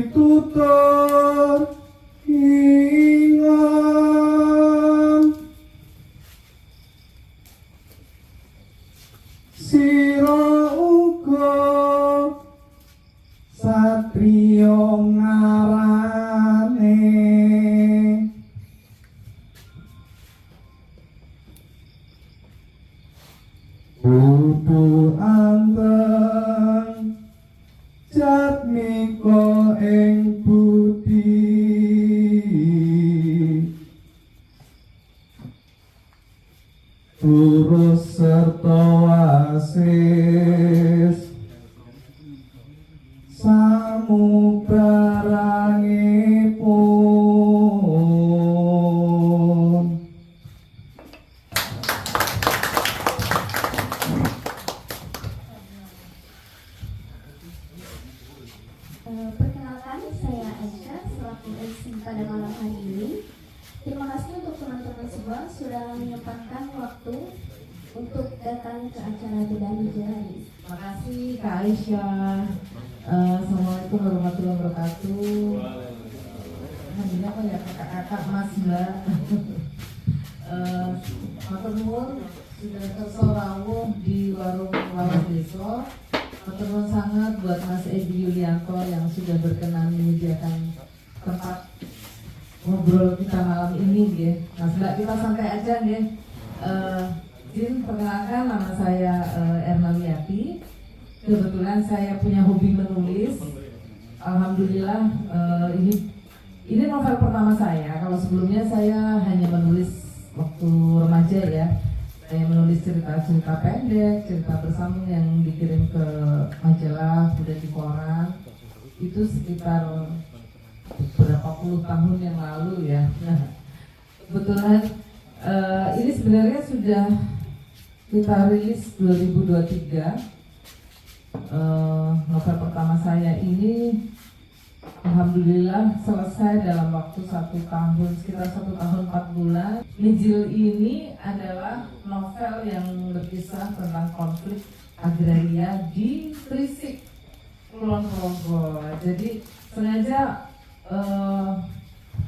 pitutur ingon sira uga satriya ngarane kudu anteng jatmiko ing budi turus serta asis samubarangipun. Perkenalkan, saya Aisyah selaku MC pada malam hari ini. Terima kasih untuk teman-teman semua sudah menyempatkan waktu untuk datang ke acara Bedah Hijau hari. Terima kasih Kak Aisyah. Assalamualaikum warahmatullahi wabarakatuh. Alhamdulillah ya kakak-kakak, mas, mbak. Matur nuwun sudah tersorawuh di warung Lawas Desa. Matur nuwun sangat buat Mas Edi Yulianto yang sudah berkenan menyediakan tempat ngobrol kita malam ini, nggih. Mas Mbak, kita santai aja, nggih. Izin perkenalkan, nama saya Erna Wiyati. Kebetulan saya punya hobi menulis. Alhamdulillah, ini novel pertama saya. Kalau sebelumnya saya hanya menulis waktu remaja ya. Saya menulis cerita-cerita pendek, cerita bersambung yang dikirim ke majalah, kemudian di koran. Itu sekitar beberapa puluh tahun yang lalu ya. Nah, kebetulan ini sebenarnya sudah kita rilis 2023. Novel pertama saya ini alhamdulillah selesai dalam waktu 1 tahun, sekitar 1 tahun 4 bulan. Mijil ini adalah novel yang berkisah tentang konflik agraria di Trisik, Kulon Progo. Jadi sengaja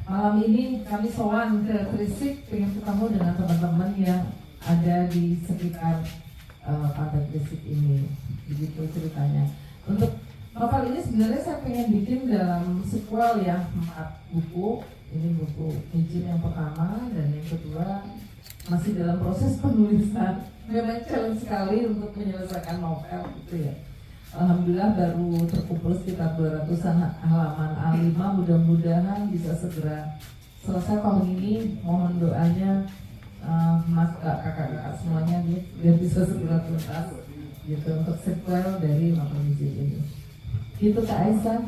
malam ini kami sowan ke Trisik, pengen ketemu dengan teman-teman yang ada di sekitar pantai Trisik ini. Begitu ceritanya. Untuk novel ini sebenarnya saya pengen bikin dalam sequel ya, 4 buku. Ini buku Mijil yang pertama dan yang kedua masih dalam proses penulisan. Memang challenge sekali untuk menyelesaikan novel gitu ya. Alhamdulillah baru terkumpul sekitar 200-an halaman A5, mudah-mudahan bisa segera selesai tahun ini. Mohon doanya Mas, kakak-kakak semuanya biar bisa segera tuntas gitu untuk sequel dari novel Mijil ini. Gitu Kak Aisyah.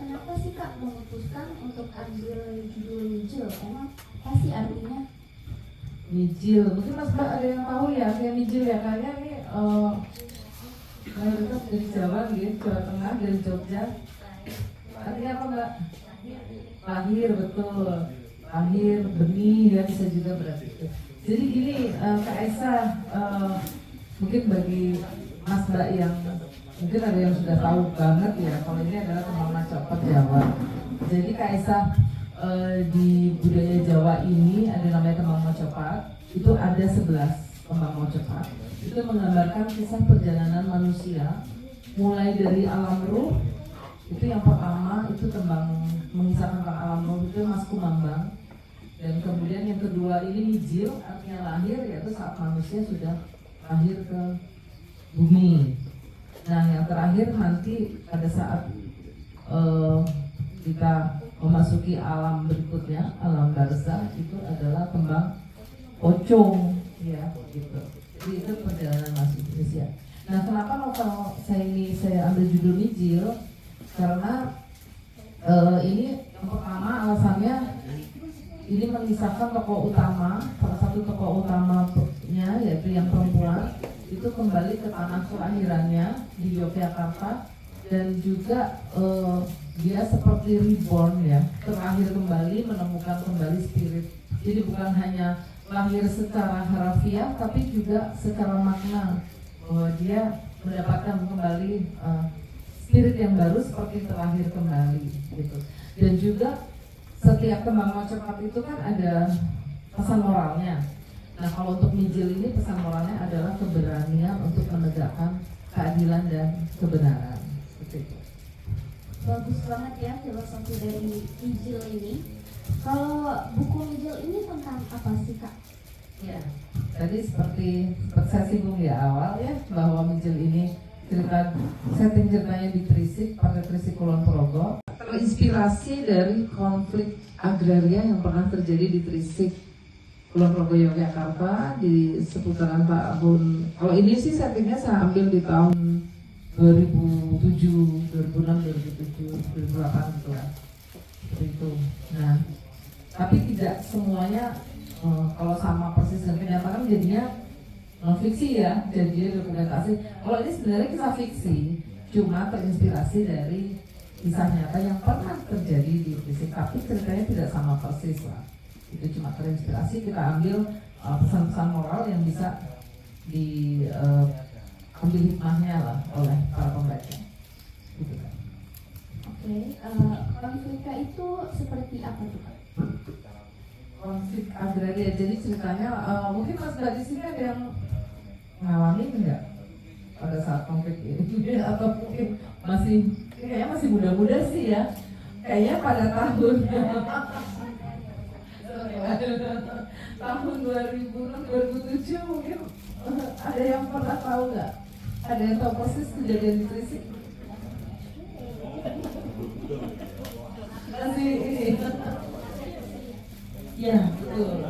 Kenapa sih Kak memutuskan untuk ambil judul Mijil? Emang apa sih artinya? Mijil, mungkin Mas Mbak ada yang tahu ya kayak Mijil ya, kayaknya ini mayoritas dari Jawa gitu, Jawa Tengah, dari Jogja. Artinya apa Mbak? Lahir, betul. Lahir, benih ya bisa juga berarti itu. Jadi gini Kak Aisyah, mungkin bagi Mas Mbak yang mungkin ada yang sudah tahu banget ya, kalau ini adalah kembang macopot Jawa. Jadi Kak Aisyah, di budaya Jawa ini ada namanya kembang macopot. Itu ada 11 kembang macopot. Itu menggambarkan kisah perjalanan manusia mulai dari alam ruh. Itu yang pertama, itu tembang mengisahkan tentang alam ruh, itu Mas Kumambang. Dan kemudian yang kedua ini Mijil, artinya lahir, yaitu saat manusia sudah lahir ke bumi. Nah yang terakhir nanti pada saat kita memasuki alam berikutnya, alam barzah, itu adalah kembang pocong ya gitu. Jadi itu perjalanan manusia. Nah kenapa novel saya ambil judul Mijil? Karena ini yang pertama alasannya ini mengisahkan tokoh utama, salah satu tokoh utamanya yaitu yang perempuan itu kembali ke tanah kelahirannya di Yogyakarta, dan juga dia seperti reborn ya, terakhir kembali, menemukan kembali spirit. Jadi bukan hanya lahir secara harafiah tapi juga secara makna, bahwa dia mendapatkan kembali spirit yang baru seperti terlahir kembali gitu. Dan juga setiap tembang cepat itu kan ada pesan moralnya. Nah kalau untuk Mijil ini pesan moralnya adalah keberanian untuk menegakkan keadilan dan kebenaran. Seperti itu. Bagus banget ya filosofi dari Mijil ini. Kalau buku Mijil ini tentang apa sih Kak? Ya, tadi seperti saya singgung di awal ya, bahwa Mijil ini setting ceritanya di Trisik, pada Trisik Kulon Progo, terinspirasi dari konflik agraria yang pernah terjadi di Trisik Kulon Progo Yogyakarta di seputaran tahun, kalau ini sih settingnya saya ambil di tahun 2007, 2006, 2007, 2008 gitu lah. Seperti itu. Nah, tapi tidak semuanya kalau sama persis dan kenyataan jadinya fiksi ya, jadinya dokumentasi. Kalau ini sebenarnya kisah fiksi, cuma terinspirasi dari kisah nyata yang pernah terjadi di Trisik, tapi ceritanya tidak sama persis lah. Itu cuma terinspirasi, kita ambil pesan-pesan moral yang bisa diambil hikmahnya lah oleh para pembaca. Gitu kan. Oke, konfliknya itu seperti apa tuh Kak? Konflik agraria, jadi ceritanya mungkin Mas Mbak di sini ada yang mengalami enggak pada saat konflik ini atau mungkin kayaknya masih muda-muda sih ya, kayaknya pada tahun tahun 2006-2007 mungkin ada yang pernah tahu nggak? Ada yang tahu persis kejadian di Trisik? Masih ini. Ya, betul.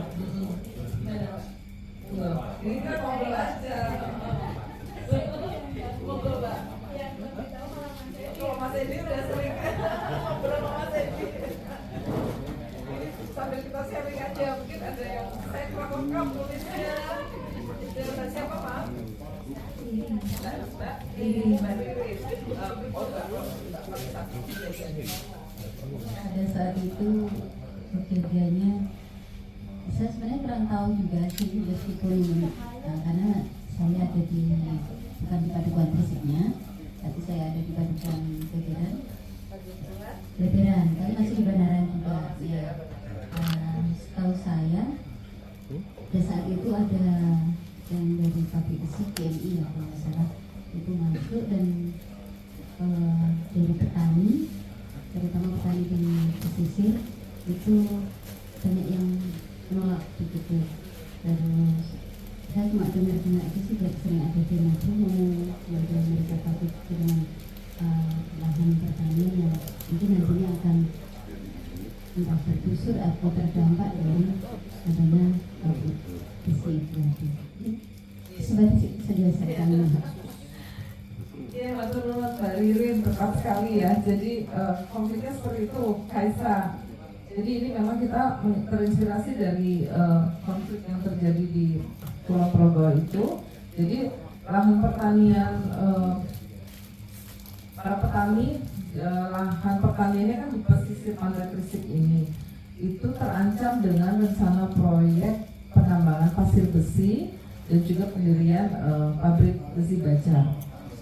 Betul. Ini kan mau belajar. Betul, Mbak. Kalau Mas Edi udah sering berapa Mas Edi? Ini sambil kita sharing aja, mungkin ada yang saya kurang lengkap tulisnya. Dengan siapa, Pak? Mbak? Mbak Ririn. Oh, Mbak. Pada saat itu kejadiannya saya sebenarnya kurang tahu juga sih meskipun karena saya ada di bukan di Padukuhan Trisiknya, tapi saya ada di Padukuhan Veteran, tapi masih di Banaran juga ya. Setahu saya pada saat itu ada yang dari pabrik besi PMI ya kalau nggak salah itu masuk dan dari petani, terutama petani di pesisir itu banyak yang menolak begitu. Terus saya cuma dengar-dengar itu sih sering ada demo ada mereka takut dengan lahan pertanian yang mungkin nantinya akan entah tergusur atau terdampak dari adanya besi itu. Seperti saya jelaskan. Iya, matur nuwun Mbak Ririn, tepat sekali ya. Jadi konfliknya seperti itu, Kaisa. Jadi ini memang kita terinspirasi dari konflik yang terjadi di Kulon Progo itu. Jadi lahan pertanian para petani, lahan pertaniannya kan di pesisir Pantai Trisik ini itu terancam dengan rencana proyek penambangan pasir besi dan juga pendirian pabrik besi baja.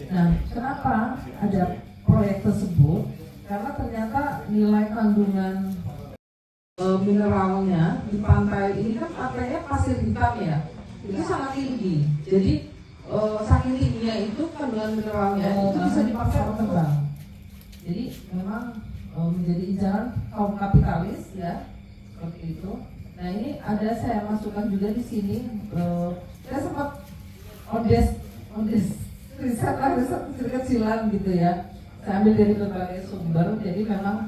Nah, kenapa ada proyek tersebut? Karena ternyata nilai kandungan mineralnya di pantai ini kan pantainya pasir hitam ya, itu sangat tinggi. Jadi saking tingginya itu kandungan mineralnya itu bisa dipakai untuk terbang. Jadi memang menjadi incaran kaum kapitalis ya, seperti itu. Nah ini ada saya masukkan juga di sini. Saya sempat riset kecil-kecilan gitu ya. Saya ambil dari berbagai sumber. Jadi memang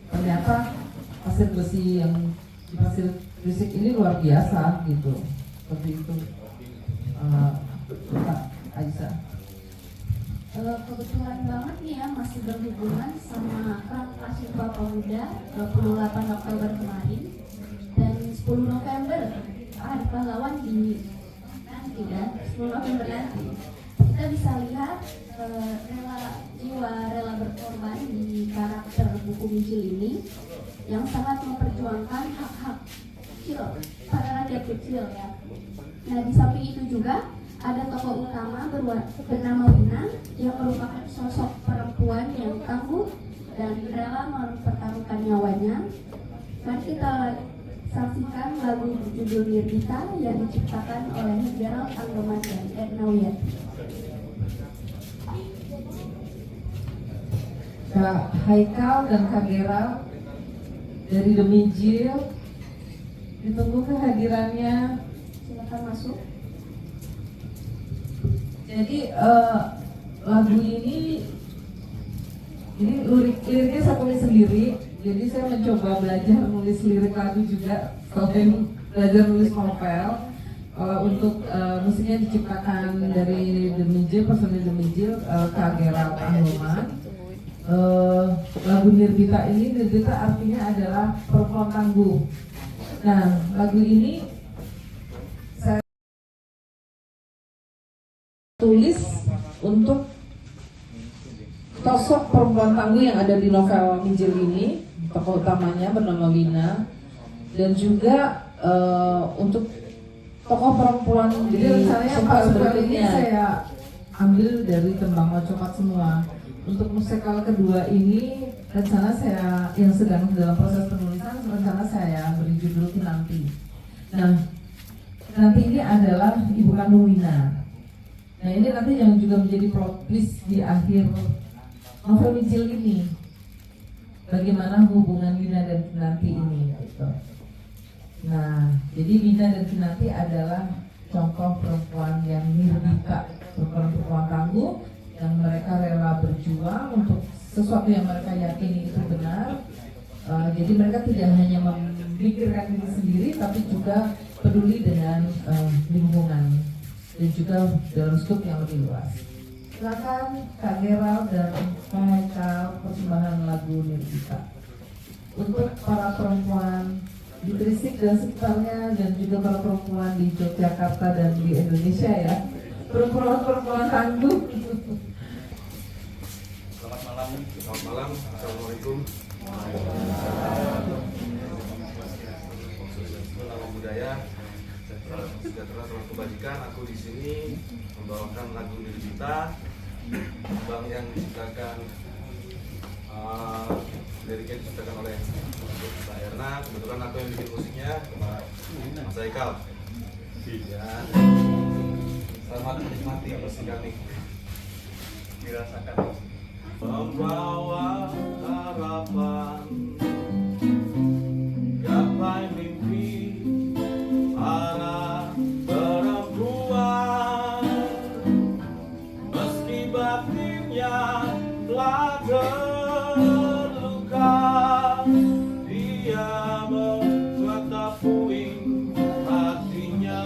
ternyata pasir besi yang di pasir Trisik ini luar biasa gitu. Seperti itu. Kak Aisyah. Kebetulan banget nih ya masih berhubungan sama Rakernas Sumpah Pemuda 28 Oktober kemarin dan 10 November Hari Pahlawan di nanti ya 10 November nanti kita bisa lihat jiwa rela berkorban di karakter buku Mijil ini yang sangat memperjuangkan hak-hak kecil para rakyat kecil ya. Nah di samping itu juga ada tokoh utama bernama Wina yang merupakan sosok perempuan yang tangguh dan rela mempertaruhkan nyawanya. Mari kita saksikan lagu berjudul Nirbita yang diciptakan oleh Gerald Anggoman dan Edna Wiyati. Kak Haikal dan Kak Gerald dari The Mijil, ditunggu kehadirannya. Silakan masuk. Jadi lagu ini liriknya saya tulis sendiri. Jadi saya mencoba belajar nulis lirik lagu juga selain belajar nulis novel. Untuk musiknya diciptakan dari The Mijil, personil The Mijil, Kak Gerald Anggoman. Lagu Nirbita ini, Nirbita artinya adalah perempuan tangguh. Nah, lagu ini saya tulis untuk sosok perempuan tangguh yang ada di novel Mijil ini, tokoh utamanya bernama Wina, dan juga untuk tokoh perempuan di novel ini saya ambil dari Tembang Copat semua. Untuk musikal kedua ini rencana saya yang sedang dalam proses penulisan, rencana saya beri judul Kinanti. Nah, Kinanti ini adalah ibu kandung Wina. Nah, ini nanti yang juga menjadi plot twist di akhir novel Mijil ini. Bagaimana hubungan Wina dan Kinanti ini gitu. Nah, jadi Wina dan Kinanti adalah contoh perempuan yang nirbita, perempuan tangguh yang mereka rela berjuang untuk sesuatu yang mereka yakini itu benar. Jadi mereka tidak hanya memikirkan diri sendiri, tapi juga peduli dengan lingkungan dan juga dalam skop yang lebih luas. Silakan Kak Gerald dan Kak Haikal persembahan lagu Nirbita untuk para perempuan di Gresik dan sekitarnya, dan juga para perempuan di Yogyakarta dan di Indonesia ya, perempuan tangguh. Selamat malam, Assalamualaikum. Nama budaya, sejahtera, salam kebajikan. Aku di sini membawakan lagu Nirbita, bang yang diciptakan, liriknya diciptakan oleh Mbak Erna. Kebetulan aku yang bikin musiknya, Mas Haikal. Ya, selamat menikmati musik kami. Dirasakan. Membawa harapan, gapai mimpi para perempuan, meski batinnya telah terluka, dia membuat puing hatinya.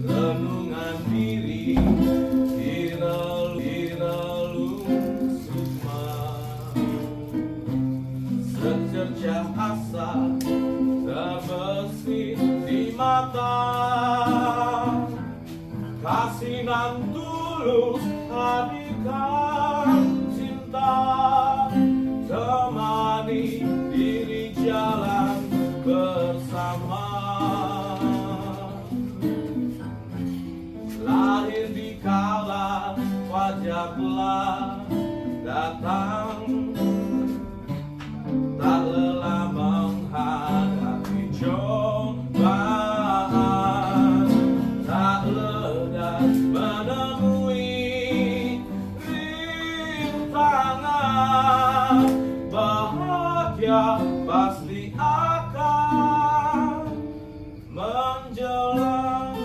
Renungan diri secercah asa terbesit di mata, kasih nan tulus hadirkan cinta, temani diri jalan bersama. Lahir di kala fajar telah datang, tak lelah menghadapi cobaan, tak lelah menemui rintangan, bahagia pasti akan menjelang.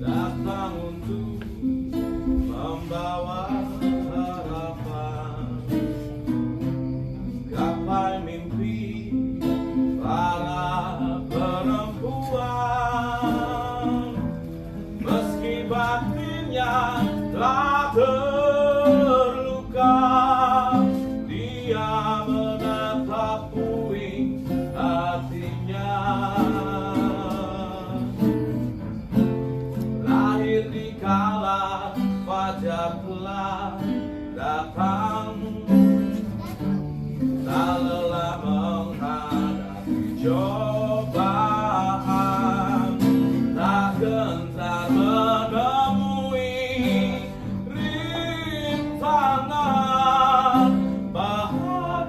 Datang untuk membawa harapan,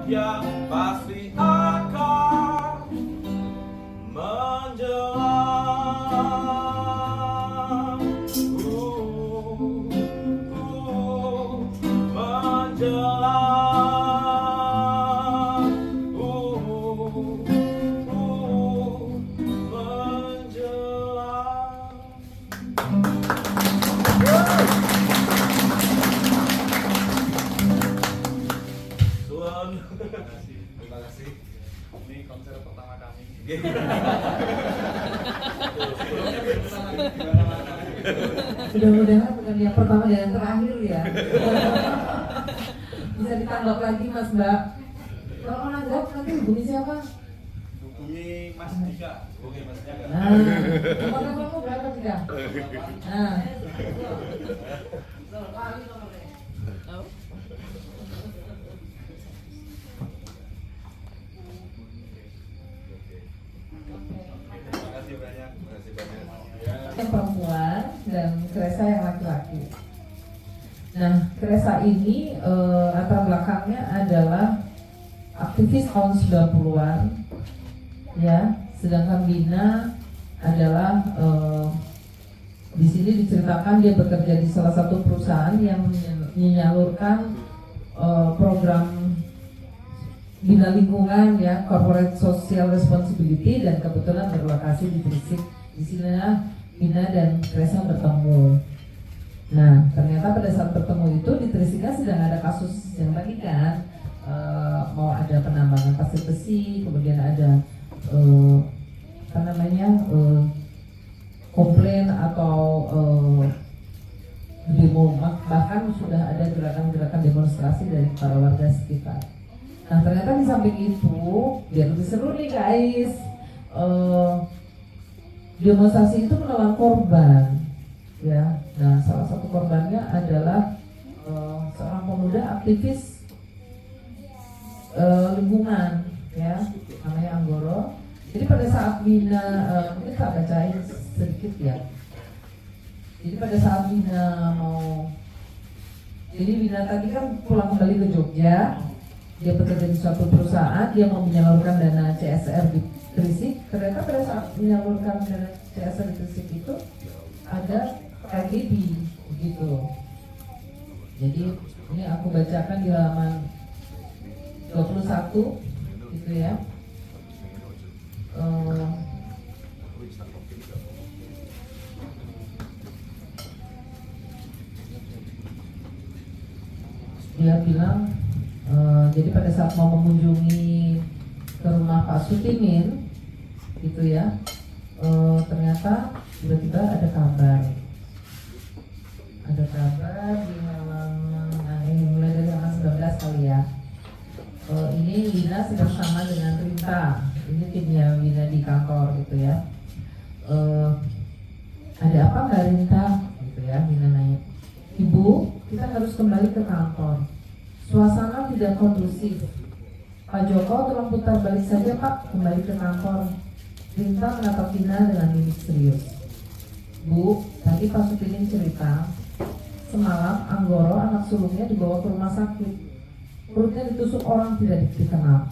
yang pasti akan menjelang. Menjelang. Menjelang. Terima kasih. Ini konser pertama kami. Mudah-mudahan bukan yang pertama dan yang terakhir ya. Bisa ditambah lagi Mas Mbak. Kalau mau nanggap nanti hubungi siapa? Hubungi Mas Dika. Hubungi Mas Dika. Nah, nomor teleponmu berapa Dika? Nah. Terima kasih banyak. Terima kasih banyak. Yang perempuan dan Kresa yang laki-laki. Nah, Kresa ini latar belakangnya adalah aktivis tahun 90-an, ya. Sedangkan Bina adalah di sini diceritakan dia bekerja di salah satu perusahaan yang menyalurkan program bina lingkungan, ya, corporate social responsibility, dan kebetulan berlokasi di Gresik. Di sinilah Bina dan Kresa bertemu. Nah, ternyata pada saat bertemu itu di Trisika sedang ada kasus yang tadi kan, mau ada penambangan pasir besi, kemudian ada komplain atau demo, bahkan sudah ada gerakan-gerakan demonstrasi dari para warga sekitar. Nah, ternyata di samping itu, biar lebih seru nih guys, demonstrasi itu menelan korban, ya. Nah, salah satu korbannya adalah seorang pemuda aktivis lingkungan, ya, namanya Anggoro. Jadi pada saat Bina, mungkin tak bacain sedikit ya. Jadi pada saat Bina Bina tadi kan pulang kembali ke Jogja, dia bekerja di suatu perusahaan, dia mau menyalurkan dana CSR di Gresik. Ternyata pada saat menyalurkan dana CSR di Gresik itu ada tragedi, begitu. Jadi ini aku bacakan di halaman 21, gitu ya. Dia bilang, jadi pada saat mau mengunjungi ke rumah Pak Sutimin, gitu ya, ternyata tiba-tiba ada kabar di halaman, mulai dari halaman 19 kali ya. Ini Wina bersama dengan Rinta, ini timnya Wina di kantor gitu ya. Ada apa Mbak Rinta? Gitu ya, Wina nanya. Ibu, kita harus kembali ke kantor. Suasana tidak kondusif. Pak Joko tolong putar balik saja Pak, kembali ke kantor. Rinta menatap Wina dengan mimik serius. Bu, tadi Pak Sutinin cerita, semalam Anggoro anak sulungnya dibawa ke rumah sakit. Perutnya ditusuk orang tidak dikenal.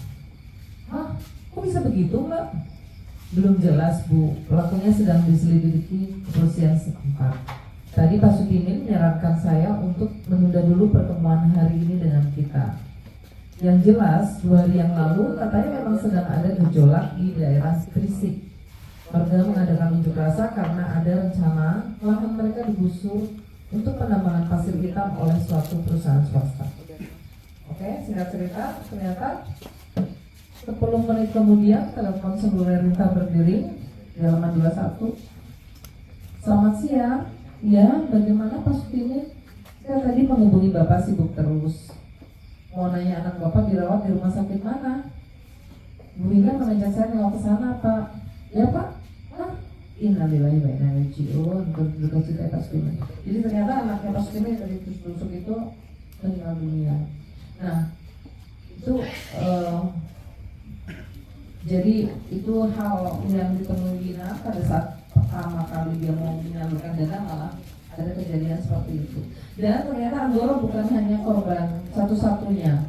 Hah? Kok bisa begitu Mbak? Belum jelas Bu, pelakunya sedang diselidiki kepolisian setempat. Tadi Pak Sutimin menyarankan saya untuk menunda dulu pertemuan hari ini dengan kita. Yang jelas, 2 hari yang lalu katanya memang sedang ada gejolak di daerah Gresik. Warga mengadakan unjuk rasa karena ada rencana lahan mereka digusur untuk penambangan pasir hitam oleh suatu perusahaan swasta. Oke, singkat cerita, ternyata 10 menit kemudian telepon seluler Rinta berdiri di halaman 21. Selamat siang, ya bagaimana Pak Sutini? Saya tadi menghubungi Bapak sibuk terus. Mau nanya anak Bapak dirawat di rumah sakit mana? Bu Rina mengajak saya nengok ke sana Pak. Ya Pak? Hah? Innalillahi wa inna ilaihi raji'un. Berduka cita Pak Sutini. Jadi ternyata anaknya Pak Sutini dari tusuk itu meninggal dunia. Nah, itu jadi itu hal yang ditemui Wina pada saat pertama kali dia mau menyalurkan dana, malah ada kejadian seperti itu. Dan ternyata Anggoro bukan hanya korban satu-satunya.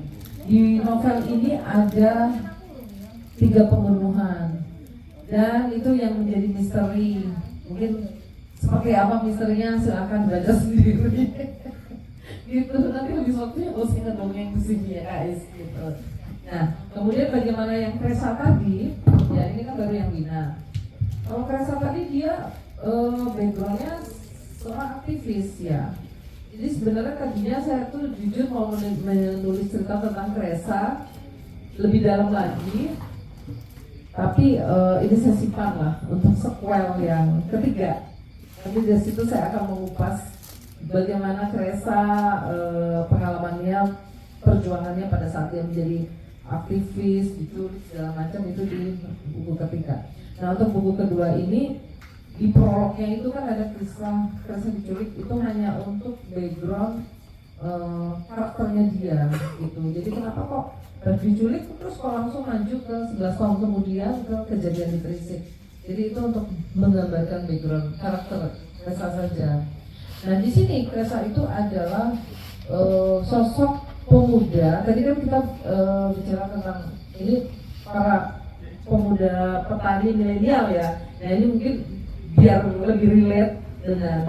Di novel ini ada 3 pembunuhan dan itu yang menjadi misteri. Mungkin seperti apa misterinya silahkan baca sendiri. Gitu, nanti habis waktunya harus ingat dongeng di sini ya guys gitu. Nah, kemudian bagaimana yang Kresa tadi, ya ini kan baru yang Wina. Kalau Kresa tadi dia backgroundnya seorang aktivis ya. Jadi sebenarnya tadinya saya tuh jujur mau menulis cerita tentang Kresa lebih dalam lagi, tapi ini saya simpan lah untuk sequel yang ketiga. Nanti dari situ saya akan mengupas bagaimana Kresa pengalamannya, perjuangannya pada saat dia menjadi aktivis, ditulis segala macam itu di buku ketiga. Nah untuk buku kedua ini di prolognya itu kan ada kisah Kresa diculik, itu hanya untuk background karakternya dia gitu. Jadi kenapa kok diculik terus kok langsung maju ke 11 tahun kemudian ke kejadian di Trisik. Jadi itu untuk menggambarkan background karakter Kresa saja. Nah di sini Kresa itu adalah sosok pemuda. Tadi kan kita bicara tentang ini para pemuda petani milenial ya. Nah ini mungkin biar lebih relate dengan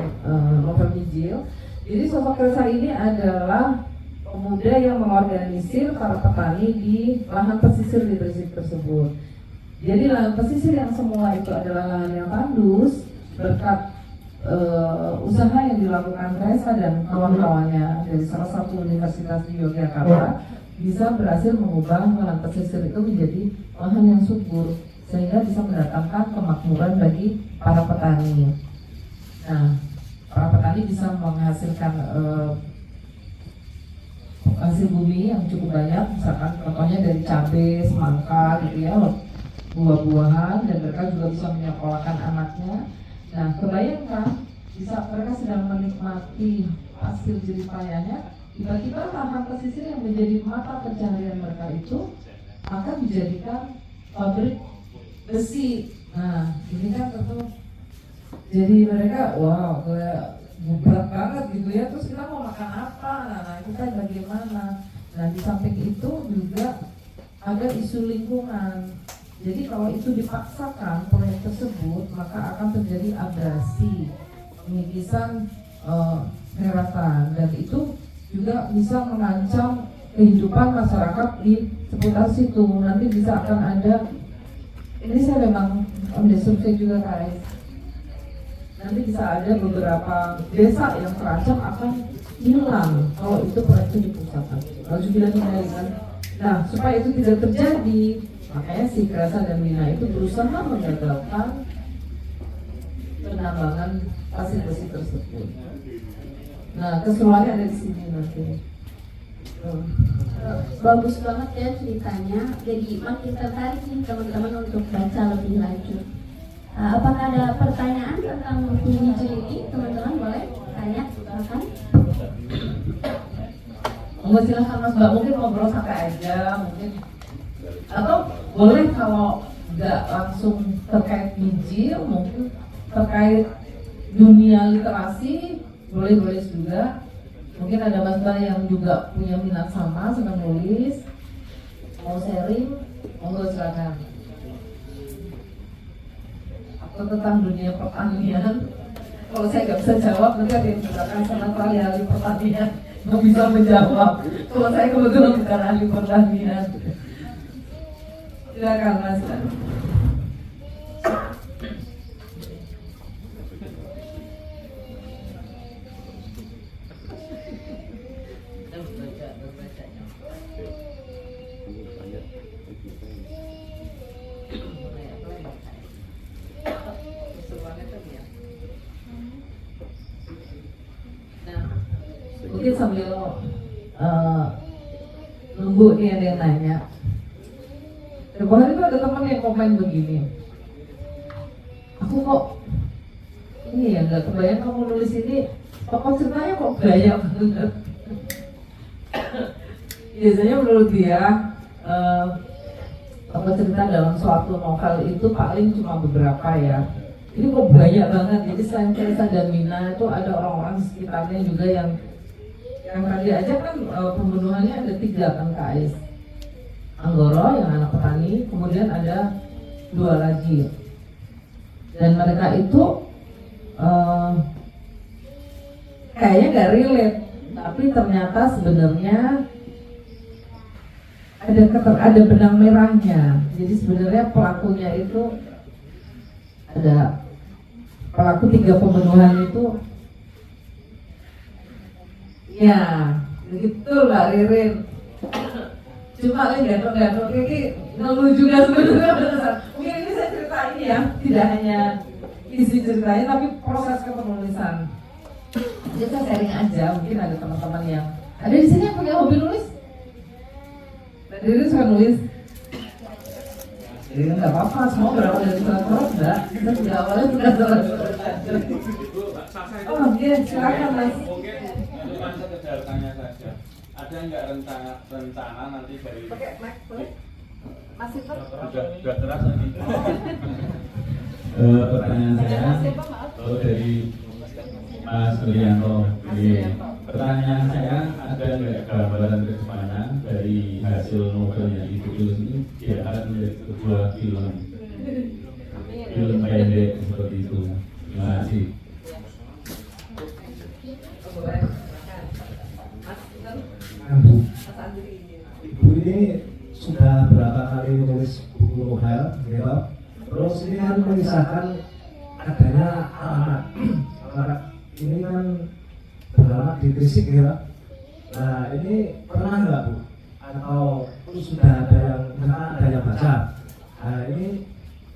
novel Mijil. Jadi sosok Kresa ini adalah pemuda yang mengorganisir para petani di lahan pesisir di Gresik tersebut. Jadi lahan pesisir yang semula itu adalah lahan yang tandus berkat usaha yang dilakukan Kresa dan kawan-kawannya dari salah satu universitas di Yogyakarta bisa berhasil mengubah lahan pesisir itu menjadi lahan yang subur sehingga bisa mendatangkan kemakmuran bagi para petani. Nah, para petani bisa menghasilkan hasil bumi yang cukup banyak, misalkan contohnya dari cabai, semangka gitu ya, buah-buahan, dan mereka juga bisa menyekolahkan anaknya. Nah, kebayangkan bisa mereka sedang menikmati hasil jerih payahnya, tiba-tiba lahan pesisir yang menjadi mata pencaharian mereka itu akan dijadikan pabrik besi. Nah, ini kan tentu jadi mereka wow, kayak berat banget gitu ya. Terus kita mau makan apa? Nah, itu kan bagaimana? Nah, di samping itu juga ada isu lingkungan. Jadi kalau itu dipaksakan proyek tersebut, maka akan terjadi abrasi, pengikisan daratan, dan itu juga bisa mengancam kehidupan masyarakat di seputar situ. Nanti bisa akan ada, ini saya memang ambil survei juga guys, nanti bisa ada beberapa desa yang terancam akan hilang kalau itu proyek itu dipusatkan. Lalu juga dikendalikan. Nah, supaya itu tidak terjadi, makanya si Kresa dan Wina itu berusaha menggagalkan penambangan pasir besi tersebut. Nah, keseruannya ada di sini nanti. Bagus banget ya ceritanya. Jadi makin tertarik nih teman-teman untuk baca lebih lanjut. Apakah ada pertanyaan tentang buku Mijil ini? Teman-teman boleh tanya, silakan. Silahkan Mas Mbak, mungkin ngobrol santai aja, mungkin atau boleh kalau nggak langsung terkait Mijil, mungkin terkait dunia literasi boleh juga. Mungkin ada Mas Mbak yang juga punya minat sama senang nulis, mau sharing, monggo silakan. Atau tentang dunia pertanian, kalau saya nggak bisa jawab, nanti ada yang misalkan sama ahli pertanian nggak bisa menjawab. Kalau saya kebetulan bukan ahli pertanian. Silakan Mas. Mungkin sambil nunggu nih ada yang nanya. Kemarin itu ada teman yang komen begini, aku kok ini ya nggak kebayang kamu nulis ini, tokoh ceritanya kok banyak banget. Biasanya menurut dia tokoh cerita dalam suatu novel itu paling cuma beberapa ya. Ini kok banyak banget. Jadi selain Kresa dan Wina itu ada orang-orang sekitarnya juga yang tadi aja kan pembunuhannya ada 3 kan Kak Ais. Anggoro yang anak petani, kemudian ada 2 lagi. Dan mereka itu kayaknya nggak relate, tapi ternyata sebenarnya ada benang merahnya. Jadi sebenarnya pelakunya itu ada pelaku 3 pembunuhan itu, ya begitu Mbak Ririn. Cuma gandong-gandong ini ngeluh juga sebenarnya. Mungkin ini saya ceritain ya, tidak hanya isi ceritanya tapi proses kepenulisan. Jadi saya sharing aja, mungkin ada teman-teman yang ada di sini yang punya hobi nulis. Jadi suka nulis. Jadi nggak apa-apa, semua berawal dari surat-surat, Mbak. Kita sudah awalnya sudah surat-surat. Oh iya, silakan Mas. Mungkin cuma sekedar tanya saja. Ada nggak rencana nanti dari Masih sudah keras lagi. Pertanyaan saya, kalau dari Mas Prianto, pertanyaan saya, ada nggak gambaran ke depannya dari hasil novel yang ditulis ini diangkat menjadi sebuah film pendek seperti itu? Terima kasih. Ibu ini sudah berapa kali menulis buku novel, gitu. Terus ini kan mengisahkan adanya anak ini kan beralamat di Gresik, gitu. Nah ini pernah nggak Bu? Atau sudah ada yang misalkan ada yang baca? Nah ini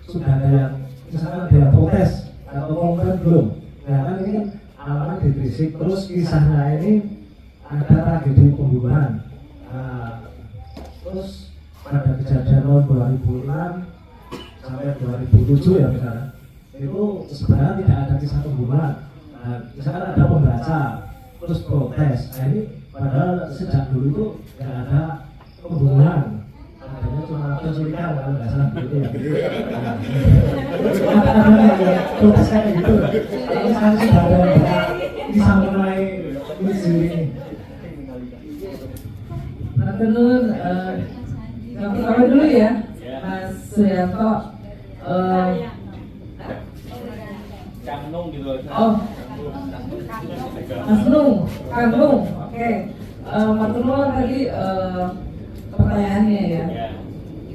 sudah ada yang misalkan ada yang protes atau komplain belum? Nah kan ini alamat di Gresik, terus kisahnya ini ada tragedi pembunuhan. Nah, terus pada kejadian tahun 2006 sampai 2007 ya misalnya, itu sebenarnya tidak ada kisah pembunuhan. Nah, misalkan ada pembaca terus protes. Nah ini padahal sejak dulu itu tidak ada pembunuhan, adanya cuma penculikan kalau nggak salah gitu ya. Protes kayak gitu. Kalau saya sudah ada yang bisa mengenai isu ini. Menurut kami dulu ya, Mas Suyanto. Kang Nung gitu. Oh, Mas Nung, Kang Nung, oke. Mas Nung tadi pertanyaannya ya.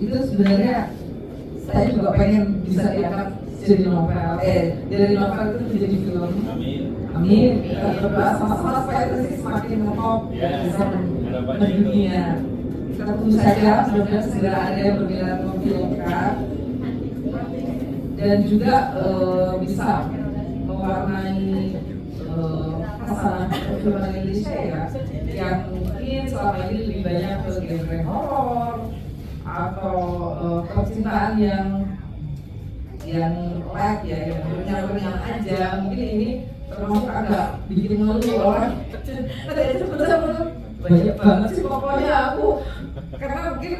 Itu sebenarnya saya juga pengen bisa diangkat jadi novel. Dari novel itu menjadi film. Amin. Kita berdoa sama-sama supaya itu semakin ngetop, bisa mendunia. Kita tunggu saja, mudah-mudahan segera ada yang berminat memfilmkan dan juga bisa mewarnai masalah perfilman Indonesia ya, yang mungkin selama ini lebih banyak ke genre horor atau percintaan yang light ya, yang renyah-renyah aja. Mungkin ini termasuk agak bikin ngeluh orang. Itu betul-betul banyak banget sih pokoknya aku, karena mungkin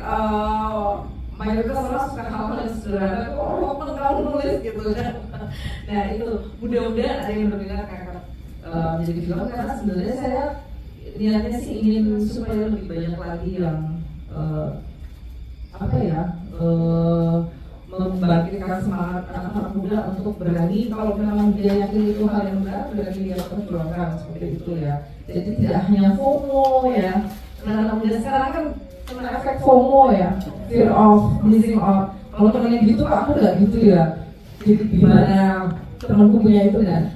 mayoritas orang suka hal-hal yang sederhana. Oh, kamu nulis gitu kan. Nah itu mudah-mudahan ada yang berminat akan menjadi film, karena sebenarnya saya niatnya sih ingin supaya lebih banyak lagi yang membangkitkan semangat anak-anak muda untuk berani, kalau memang dia yakin itu hal yang benar, berani dia perjuangkan seperti itu ya. Jadi tidak hanya FOMO ya, anak-anak muda sekarang kan kena efek FOMO ya, fear of missing out. Kalau temennya gitu, aku nggak gitu ya. Jadi gimana temanku punya itu kan?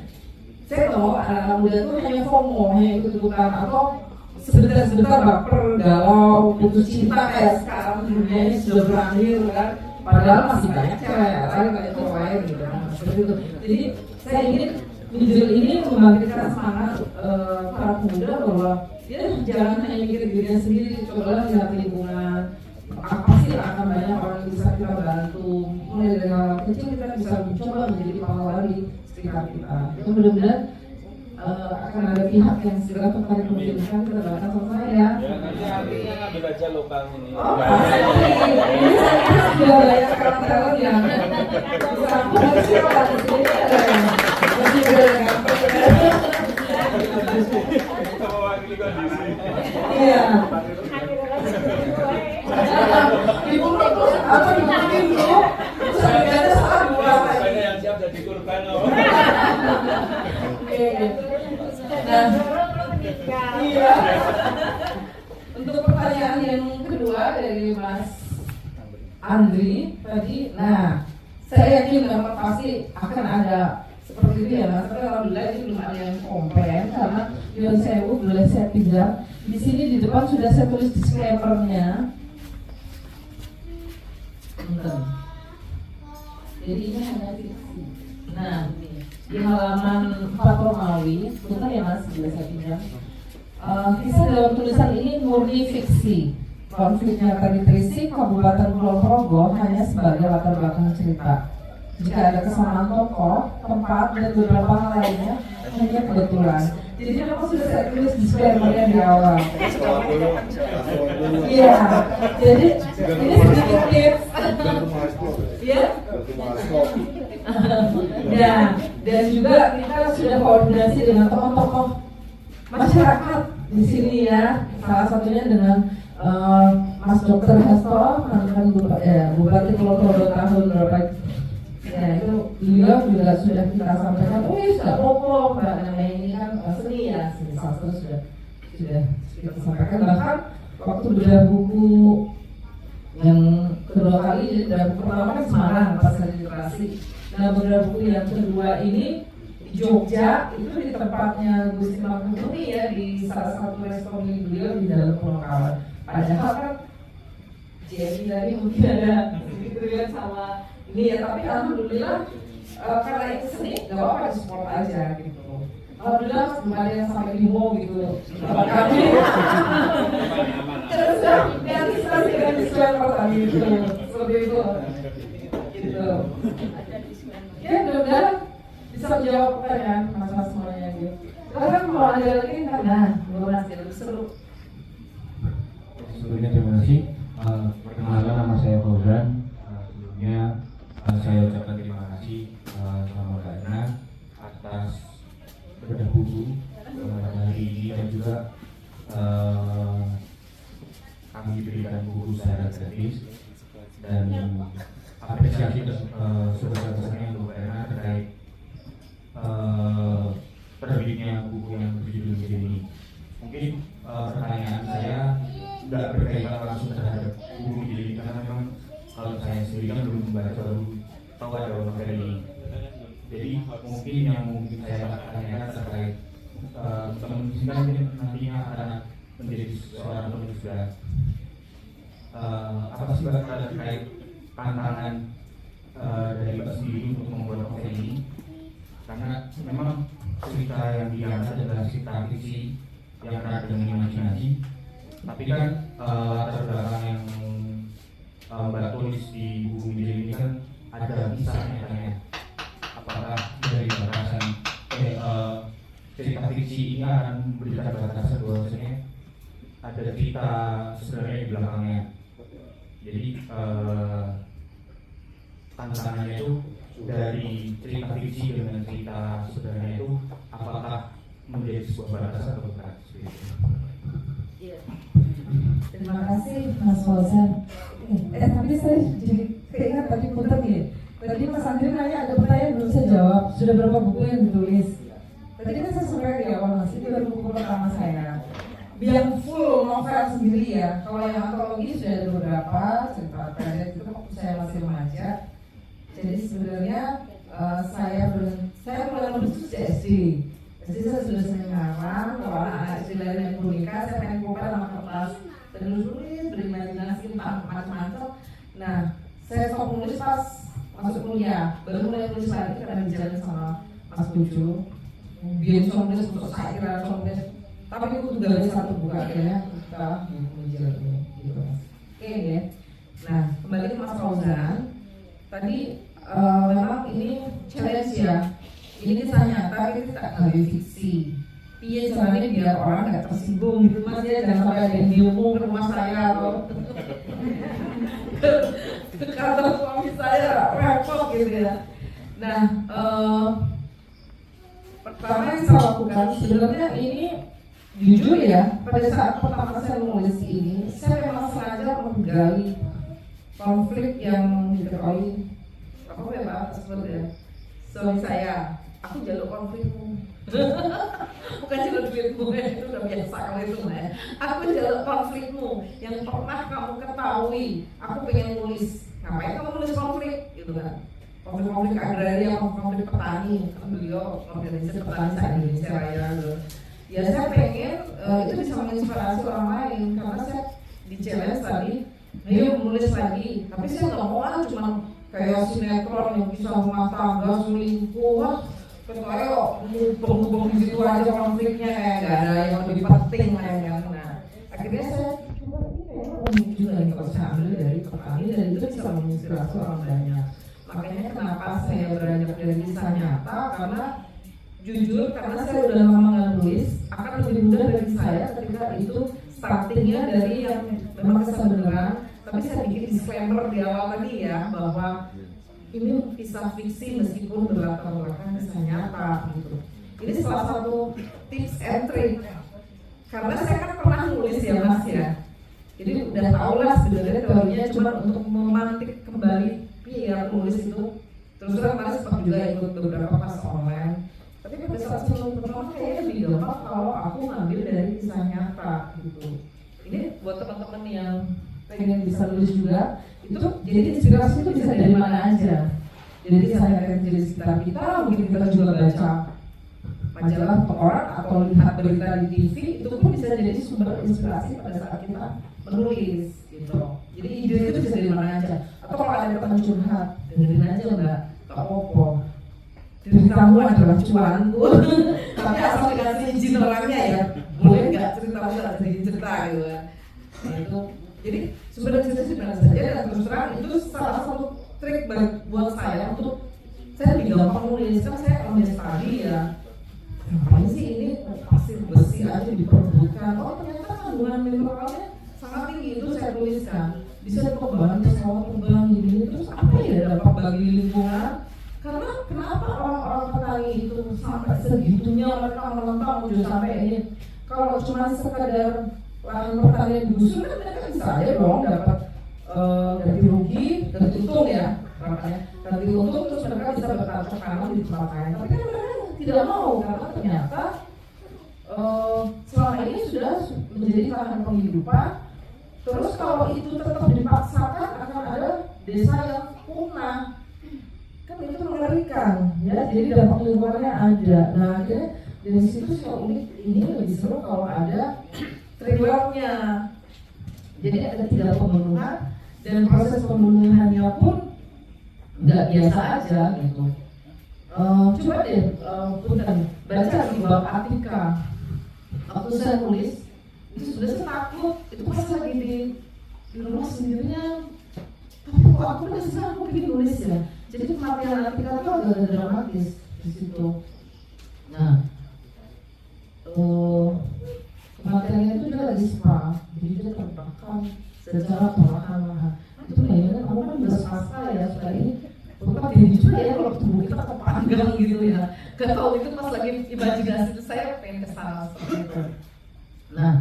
Saya tahu anak-anak muda itu hanya FOMO, hanya ikut-ikutan atau sebentar-sebentar baper, galau, putus cinta kayak sekarang dunianya sudah berakhir kan. Padahal masih banyak cewek lain kayak itu lain gitu kan, seperti itu. Jadi saya ingin judul ini membangkitkan semangat para pemuda bahwa ya jangan hanya mikir dirinya sendiri, cobalah lihat lingkungan. Apa sih akan banyak orang yang bisa kita bantu. Mulai dari hal kecil kita bisa mencoba menjadi pahlawan di sekitar kita. Itu mudah-mudahan akan ada pihak yang segera tertarik memfilmkan, kita doakan sama saya ya. Nanti artinya ngambil aja lubang ini. Oh, ini saya sudah banyak kawan-kawan yang sampai siapa di sini ada yang masih gampang. Kita mewakili kondisi. Iya. atau dimatiin dulu, terus harganya salah buang. Banyak yang siap jadi korban loh. Nah, iya. Untuk pertanyaan yang kedua dari Mas Andri tadi, nah saya yakin memang pasti akan ada seperti itu ya Mas. Tapi alhamdulillah ini belum ada yang komplain karena Yon Sewu boleh saya pinjam. Di sini di depan sudah saya tulis disclaimer-nya. Jadi ini hanya fiksi. Nah, di halaman 4 Romawi, betul ya Mas, boleh saya pinjam. Kisah dalam tulisan ini murni fiksi. Konflik nyata di Trisik, Kabupaten Kulon Progo hanya sebagai latar belakang cerita. Jika ada kesamaan tokoh, tempat, dan beberapa hal lainnya hanya kebetulan. Jadi memang sudah saya tulis disclaimer-nya di awal. Iya, jadi ini sedikit tips. Iya. Ya, dan juga kita sudah koordinasi dengan tokoh-tokoh masyarakat di sini ya. Salah satunya dengan Mas Dr. Hasto, mantan Bupati Kulon Progo tahun berapa? Ya itu beliau juga sudah kita sampaikan. Oh ya sudah popo, Mbak namanya ini kan seni ya, seni sastra sudah kita sampaikan. Bahkan waktu bedah buku yang kedua kali, jadi bedah buku pertama kan Semarang pas hari literasi. Nah bedah buku yang kedua ini di Jogja, itu di tempatnya Gusti Mangkunegaran ya, di salah satu restoran beliau di dalam Pulau Kawan. Padahal kan jadi tadi mungkin ada sedikit relate sama ini ya, tapi alhamdulillah karena itu seni, gak apa-apa support aja gitu. Alhamdulillah belum ada yang sampai limo gitu tempat kami. Terus diantisipasi dengan disclaimer tadi gitu, seperti itu gitu. Ya mudah-mudahan bisa menjawab pertanyaan mas-mas semuanya gitu. Karena kalau ada lagi karena mudah-mudahan lebih seru. Sebelumnya terima kasih. Perkenalkan nama saya Fauzan. Sebelumnya saya ucapkan terima kasih sama Mbak Erna atas bedah buku pada hari ini, dan juga kami diberikan buku secara gratis, dan apresiasi sebesar-besarnya untuk Mbak Erna terkait terbitnya buku yang berjudul ini. Mungkin pertanyaan saya tidak berkaitan langsung terhadap buku ini, karena memang kalau saya sendiri kan belum membaca, baru tahu ada materi ini. Jadi mungkin yang saya tanyakan terkait teman di sini nantinya akan menjadi seorang penulis juga. Apa sih Mbak terkait tantangan dari Mbak sendiri untuk membuat novel ini? Karena memang cerita yang diangkat adalah cerita fiksi yang erat dengan imajinasi, tapi kan latar belakang yang Mbak tulis di buku ini kan ada misalnya katanya. Apakah dari batasan cerita fiksi ini akan memberikan batasan bahwasanya ada cerita sebenarnya di belakangnya? Jadi tantangannya itu dari cerita fiksi dengan cerita sebenarnya itu apakah menjadi sebuah batasan atau bukan? Terima kasih Mas Fauzan. Tapi saya jadi keingat tadi putar nih. Tadi Mas Andri nanya ada pertanyaan belum saya jawab. Sudah berapa buku yang ditulis? Tadi kan saya sampaikan di awal Mas, itu baru buku pertama saya. Yang full novel sendiri ya. Kalau yang antologi sudah ada beberapa cerita pendek itu waktu saya masih remaja. Jadi sebenarnya saya mulai menulis di SD. Jadi saya sudah sering ngarang, kalau anak-anak SD lain yang menikah, saya pengen pulpen sama kertas. Terus berimajinasi macam-macam. Nah, saya stop menulis pas masuk kuliah, baru mulai nulis lagi karena dijalan sama Mas Bujo. Biar nulis untuk saya kira nulis, tapi itu juga ada satu buka akhirnya kita menjelaskan gitu Mas. Oke ya. Nah, kembali ke Mas Fauzan. Tadi memang ini challenge ya. Ini kisah nyata, kita tidak gawe fiksi. Iya caranya biar orang nggak tersinggung gitu Mas ya, jangan sampai ada yang diomong ke rumah saya atau ke kantor suami saya repot gitu ya. Nah, pertama yang saya lakukan sebenarnya ini jujur ya, pada saat pertama saya menulis ini, saya memang sengaja menggali konflik yang diketahui apa ya Pak sebenarnya suami saya, aku jaluk konflikmu. Bukan jaluk duitmu, itu udah biasa kalau itu ya. Aku jaluk konflikmu yang pernah kamu ketahui. Aku pengen nulis, ngapain kamu nulis konflik gitu kan? Konflik agraria, konflik petani, kan beliau organisasi petani se-Indonesia Raya gitu. Ya saya pengen itu bisa menginspirasi orang lain karena saya di challenge tadi, ayo menulis lagi. Tapi saya nggak mau cuma kayak sinetron yang bisa rumah tangga selingkuh, wah ketua mubeng di situ aja konfliknya kayak nggak ada yang lebih penting lah yang nah akhirnya saya coba ini kayaknya unik juga nih kalau saya ambil dari petani dan itu bisa menginspirasi orang banyak. Makanya kenapa saya beranjak dari kisah nyata karena jujur karena saya udah lama nggak nulis akan lebih mudah bagi saya ketika itu startingnya dari yang memang kisah beneran. Tapi saya bikin disclaimer di awal tadi ya bahwa ini kisah fiksi meskipun berlatar belakang kisah nyata gitu. Ini salah satu tips and trick karena saya kan pernah nulis ya Mas ya. Jadi udah tau lah sebenarnya teorinya cuma untuk memantik kembali ya nulis itu. Terus kemarin sempat juga ikut beberapa kelas online. Tapi pada saat sebelum pertama kayaknya lebih gampang kalau aku ngambil dari kisah nyata gitu. Ini buat teman-teman yang pengen bisa nulis juga, itu jadi inspirasi itu bisa dari mana aja. Jadi saya akan jadi sekitar kita, mungkin kita juga baca majalah koran atau lihat berita di TV, itu pun bisa jadi sumber inspirasi pada saat kita menulis gitu. Jadi ide itu bisa dari mana aja. Atau kalau ada teman curhat, dengerin aja Mbak, gak apa-apa. Ceritamu adalah cuanku, tapi asal dikasih izin orangnya ya, boleh nggak ceritamu nggak sedikit cerita gitu kan. Nah itu jadi sebenarnya sebenarnya saja dan terus terang itu salah satu trik buat saya untuk saya lebih gampang nulis kan saya nulis tadi ya ngapain sih ini pasir besi aja diperbutkan oh ternyata kandungan mineralnya sangat tinggi itu saya tuliskan bisa dikembangkan pesawat terbang gini terus apa ya dampak bagi lingkungan karena kenapa orang-orang petani itu sampai segitunya mereka menentang udah sampai ini kalau cuma sekadar lahan pertanian gusur kan mereka bisa aja dong dapat ganti rugi, ganti untung ya namanya ganti untung terus mereka bisa bercocok tanam di tempat lain tapi kan mereka tidak mau karena ternyata selama ini sudah menjadi lahan penghidupan terus kalau itu tetap dipaksakan akan ada desa yang punah kan itu mengerikan ya jadi dampak lingkungannya ada nah akhirnya dari situ saya unik ini lebih seru kalau ada thrillernya jadi ada 3 pembunuhan dan proses pembunuhannya pun nggak biasa aja gitu coba deh punten baca di bab Atika waktu saya nulis itu sudah saya takut itu pas lagi di rumah sendirinya tapi kok aku udah sekarang aku bikin nulis ya jadi kematian Atika itu agak dramatis di situ nah kematiannya itu dia lagi spa, jadi dia terbakar secara perlahan-lahan. Itu bayangkan aku kan udah swasta ya, supaya ini tetap jadi juga ya kalau tubuh kita kepanggang gitu ya. Gak tau itu pas lagi imajinasi itu saya pengen kesana seperti itu. Nah,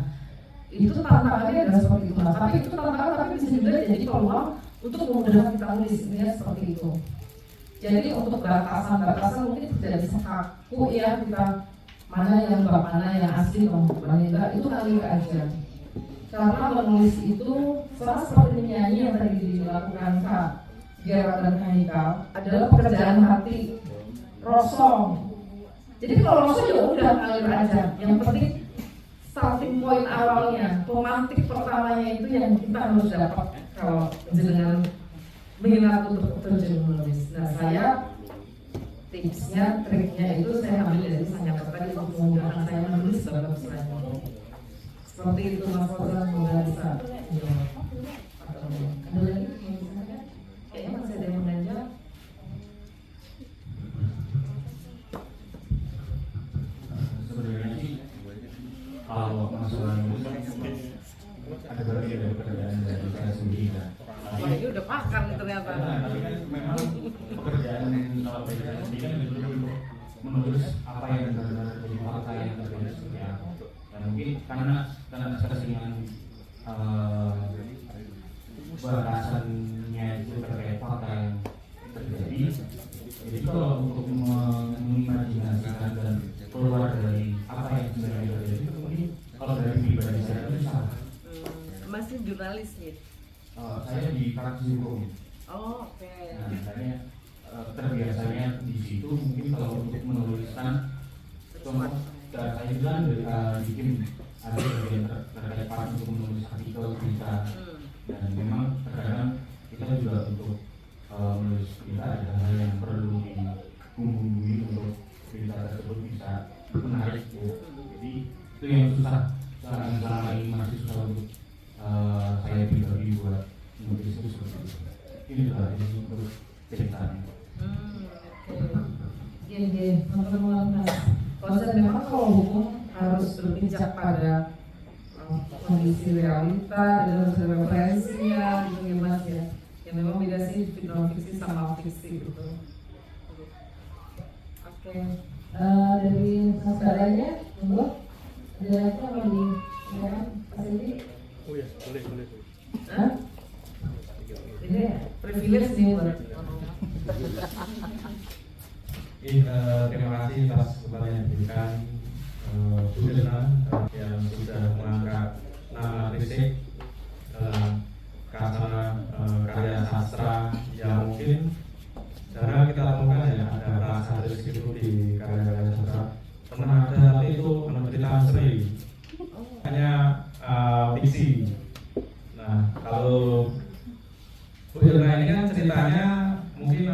itu tantangannya adalah seperti itu. Nah, tapi itu tantangan tapi bisa juga jadi peluang untuk memudahkan kita nulis ya seperti itu. Jadi untuk batasan mungkin tidak bisa kaku ya kita mana yang bab mana yang asli mana enggak itu ngalir aja karena menulis itu sama seperti menyanyi yang tadi dilakukan Kak Gerald dan Haikal adalah pekerjaan hati rosong jadi kalau rosong ya udah ngalir aja yang penting starting point awalnya pemantik pertamanya itu yang kita harus dapat kalau dengan minat untuk terjun menulis nah saya tipsnya, triknya itu saya ambil dari kisah nyata tadi untuk memudahkan saya menulis bagus lagi. Seperti itu Mas Fauzan mudah bisa. Ada lagi? Kayaknya masih ada yang nanya. Sebenarnya sih kalau masalah nulis ada bagian dari pekerjaan dari saya sendiri kan. Wah ini udah makan ternyata. Tapi kan memang pekerjaan kalau pekerjaan sendiri kan betul untuk menulis apa yang benar-benar jadi fakta yang terjadi seperti apa. Dan mungkin karena keseringan batasan saya di praktisi hukum. Oh, oke. Nah, saya terbiasanya di situ mungkin kalau untuk menuliskan contoh saya bilang bikin ada bagian terkait part untuk menulis artikel berita, dan memang terkadang kita juga untuk menulis berita ada hal yang perlu dibumbui untuk berita tersebut bisa menarik ya. Jadi itu yang susah selama ini, masih susah untuk saya pribadi buat menulis itu seperti itu. Ini juga ini untuk ceritanya. Oke, teman-teman. Memang kalau hukum harus berpijak pada kondisi realita dan referensinya gitu ya Mas ya. Yang memang beda sih non fiksi sama fiksi gitu. Oke. Dari saudaranya, monggo. Ada lagi apa di Pak Sindi? Oh ya, boleh. Hah? Ini privilege nih buat. Terima kasih atas kesempatan yang diberikan Bu Dirna yang sudah mengangkat nama Risik dalam karya sastra yang mungkin jarang kita temukan ya, ada bahasa Risik itu di karya sastra. Pernah ada, tapi itu menerbitkan seri, hanya fiksi. Nah, kalau Bu Dirna ini kan ceritanya mungkin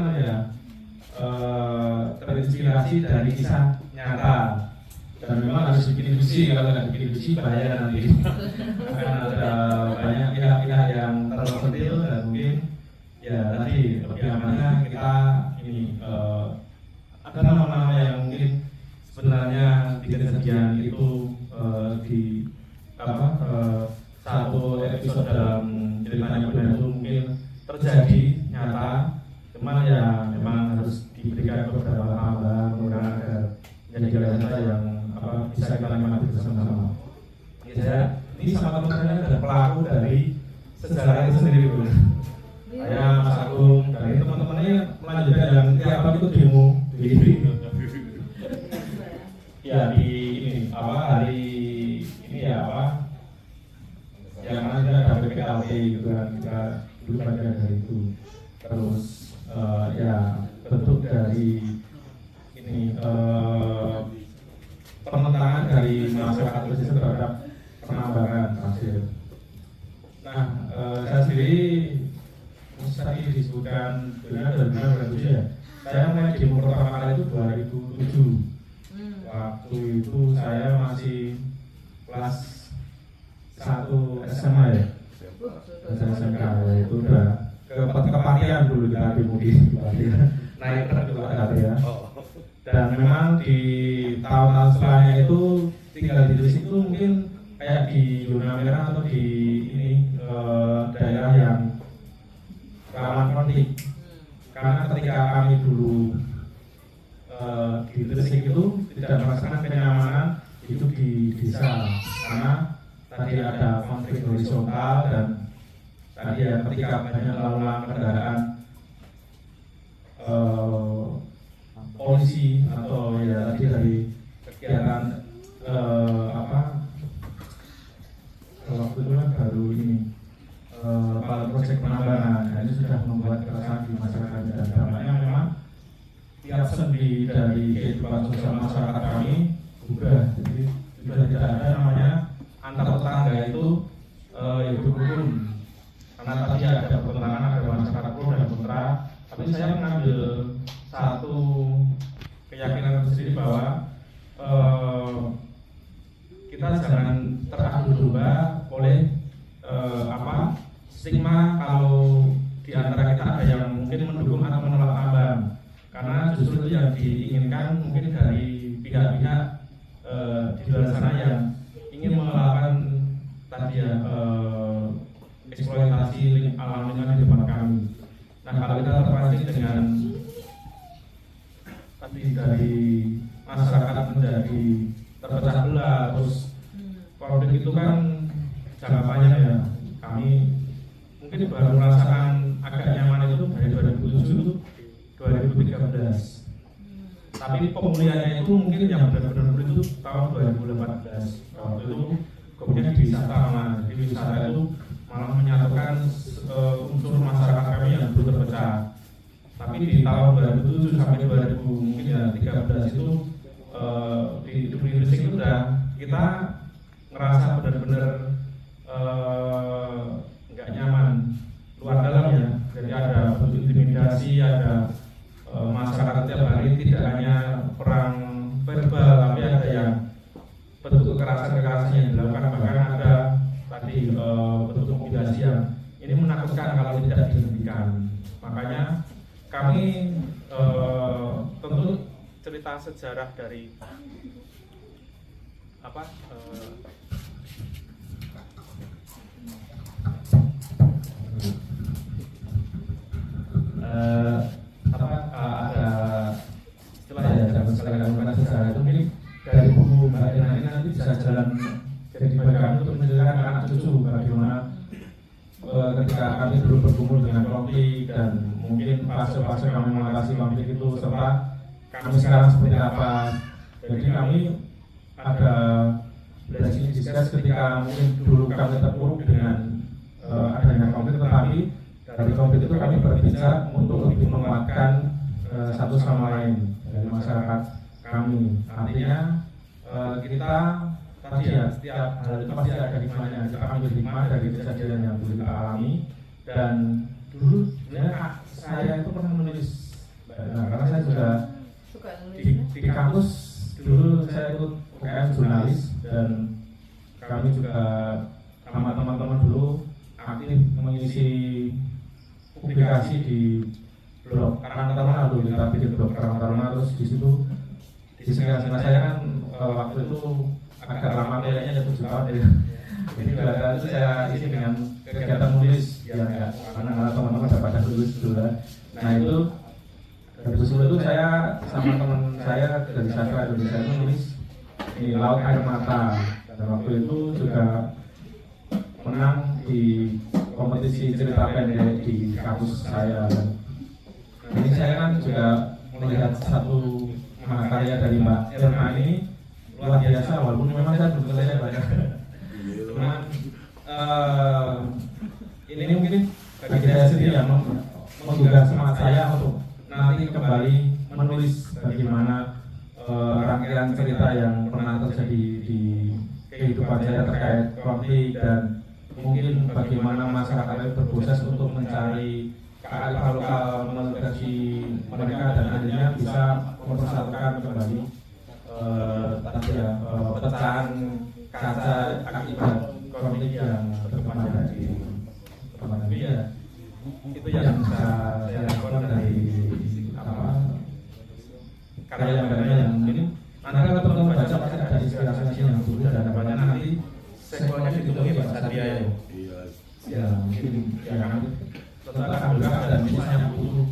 terinspirasi dari kisah nyata, dan memang harus bikin fiksi. Kalau nggak bikin fiksi bahaya nanti akan ada banyak pihak-pihak yang tersentil, dan mungkin ya tadi lebih amannya kita ini ada nama-nama yang mungkin sebenarnya di kejadian itu di satu episode dalam ceritanya benar itu mungkin terjadi nyata, cuman ya memang harus diberikan beberapa tambahan agar menjadi realita yang bisa kita nikmati bersama-sama. Ya, ini sama teman saya adalah pelaku dari sejarah itu sendiri, Bu. Saya Mas Agung, dan ini teman-temannya melanjutkan yang tiap hari itu demo ya di ini hari ini ya yang ada PPLT gitu kan, kita dulu bagian dari itu. Terus ya bentuk dari ini penentangan dari masyarakat pesisir terhadap penambangan pasir. Nah, saya sendiri tadi disebutkan dunia dan ya. Saya mulai demo pertama kali itu 2007. Waktu itu saya masih kelas 1 SMA ya. SMK ya, itu udah kepatian dulu kita demo di naik truk juga ada ya. Dan memang di tahun-tahun setelahnya itu tinggal di situ mungkin kayak di zona merah atau di ini daerah yang rawan konflik. Karena ketika kami dulu di Gresik itu tidak merasakan kenyamanan itu di desa, karena tadi ada konflik horizontal dan tadi ya ketika banyak lalu lalang kendaraan polisi atau ya tadi dari kegiatan waktu itu kan baru ini proyek penambangan, nah ini sudah membuat keresahan di masyarakat, dan dampaknya memang tiap sendi dari kehidupan sosial masyarakat kami berubah. Jadi sudah tidak ada namanya antar tetangga itu hidup rukun, karena tadi ada pertentangan ada masyarakat pro dan kontra. Tapi saya mengambil satu keyakinan sendiri bahwa kita jangan teradu domba oleh stigma kalau di antara kita ada yang mungkin mendukung atau menolak tambang, karena justru itu yang diinginkan mungkin dari pihak-pihak di luar sana yang ingin melakukan tadi ya eksploitasi alam lingkungan di depan kami. Nah, kalau kita terpancing dengan tadi dari masyarakat menjadi terpecah belah, terus konflik itu kan jangka panjang ya. Kami mungkin baru merasakan agak nyaman itu dari 2007 2013. Tapi pemulihannya itu mungkin yang benar-benar itu tahun 2018. Waktu itu kemudian di wisata, jadi wisata itu malah menyatukan unsur bocah. Tapi di tahun 2007 sampai 2013 itu di Gresik itu udah kita ngerasa benar-benar nggak nyaman luar dalam ya. Jadi ada bentuk intimidasi, ada masyarakat tiap hari tidak hanya perang verbal, tapi ada yang bentuk kekerasan yang dilakukan, bahkan ada tadi bentuk intimidasi yang ini menakutkan kalau tidak dihentikan. Makanya kami tentu cerita sejarah dari ada istilahnya dalam sejarah itu mungkin dari buku Mbak Ena ini nanti bisa jalan jadi bagaimana untuk menjelaskan anak cucu bagaimana ketika kami dulu berkumpul dengan konflik dan mungkin fase-fase kami mengatasi konflik itu serta kami sekarang seperti apa. Jadi kami ada blessing in disguise ketika mungkin dulu kami terpuruk dengan adanya konflik, tetapi dari konflik itu kami berbicara untuk lebih menguatkan satu sama lain dari masyarakat kami. Artinya kita tadi ya, setiap hal itu pasti ada hikmahnya. Kita ambil hikmah dari kejadian yang dulu kita alami. Dan dulu sebenarnya saya itu pernah menulis, karena saya juga di kampus dulu saya ikut UKM jurnalis, dan kami juga sama teman-teman dulu aktif mengisi publikasi di blog Karang Taruna dulu. Kita bikin blog Karang Taruna, terus di situ di sengketa saya kan waktu itu agak lama kayaknya 7 tahun ya. Jadi belajar itu saya isi dengan kegiatan nulis ya, karena teman-teman udah pada lulus dulu. Nah itu 2010 itu saya sama teman saya dari Sastra Indonesia itu nulis di Laut Air Mata, dan waktu itu juga menang di kompetisi cerita pendek di kampus saya. Nah, ini saya kan juga melihat satu mahakarya dari Mbak Irma ini luar biasa, walaupun memang saya belum selesai banyak. Cuman ini mungkin bagi saya sendiri yang menggugah semangat saya untuk nanti kembali menulis bagaimana rangkaian cerita yang pernah terjadi di kehidupan saya terkait konflik, dan mungkin bagaimana masyarakat itu berproses untuk mencari kearifan lokal, mengedukasi mereka, dan akhirnya bisa mempersatukan kembali pecahan kaca akibat konflik yang berkembang di tempat ini ya. Itu yang bisa saya lakukan dari karya yang ini. Nanti kalau teman-teman baca pasti ada inspirasi yang dulu, dan banyak nanti sekolahnya ditemui Pak Satria ya. Ya mungkin ya nanti tentang juga dan misalnya butuh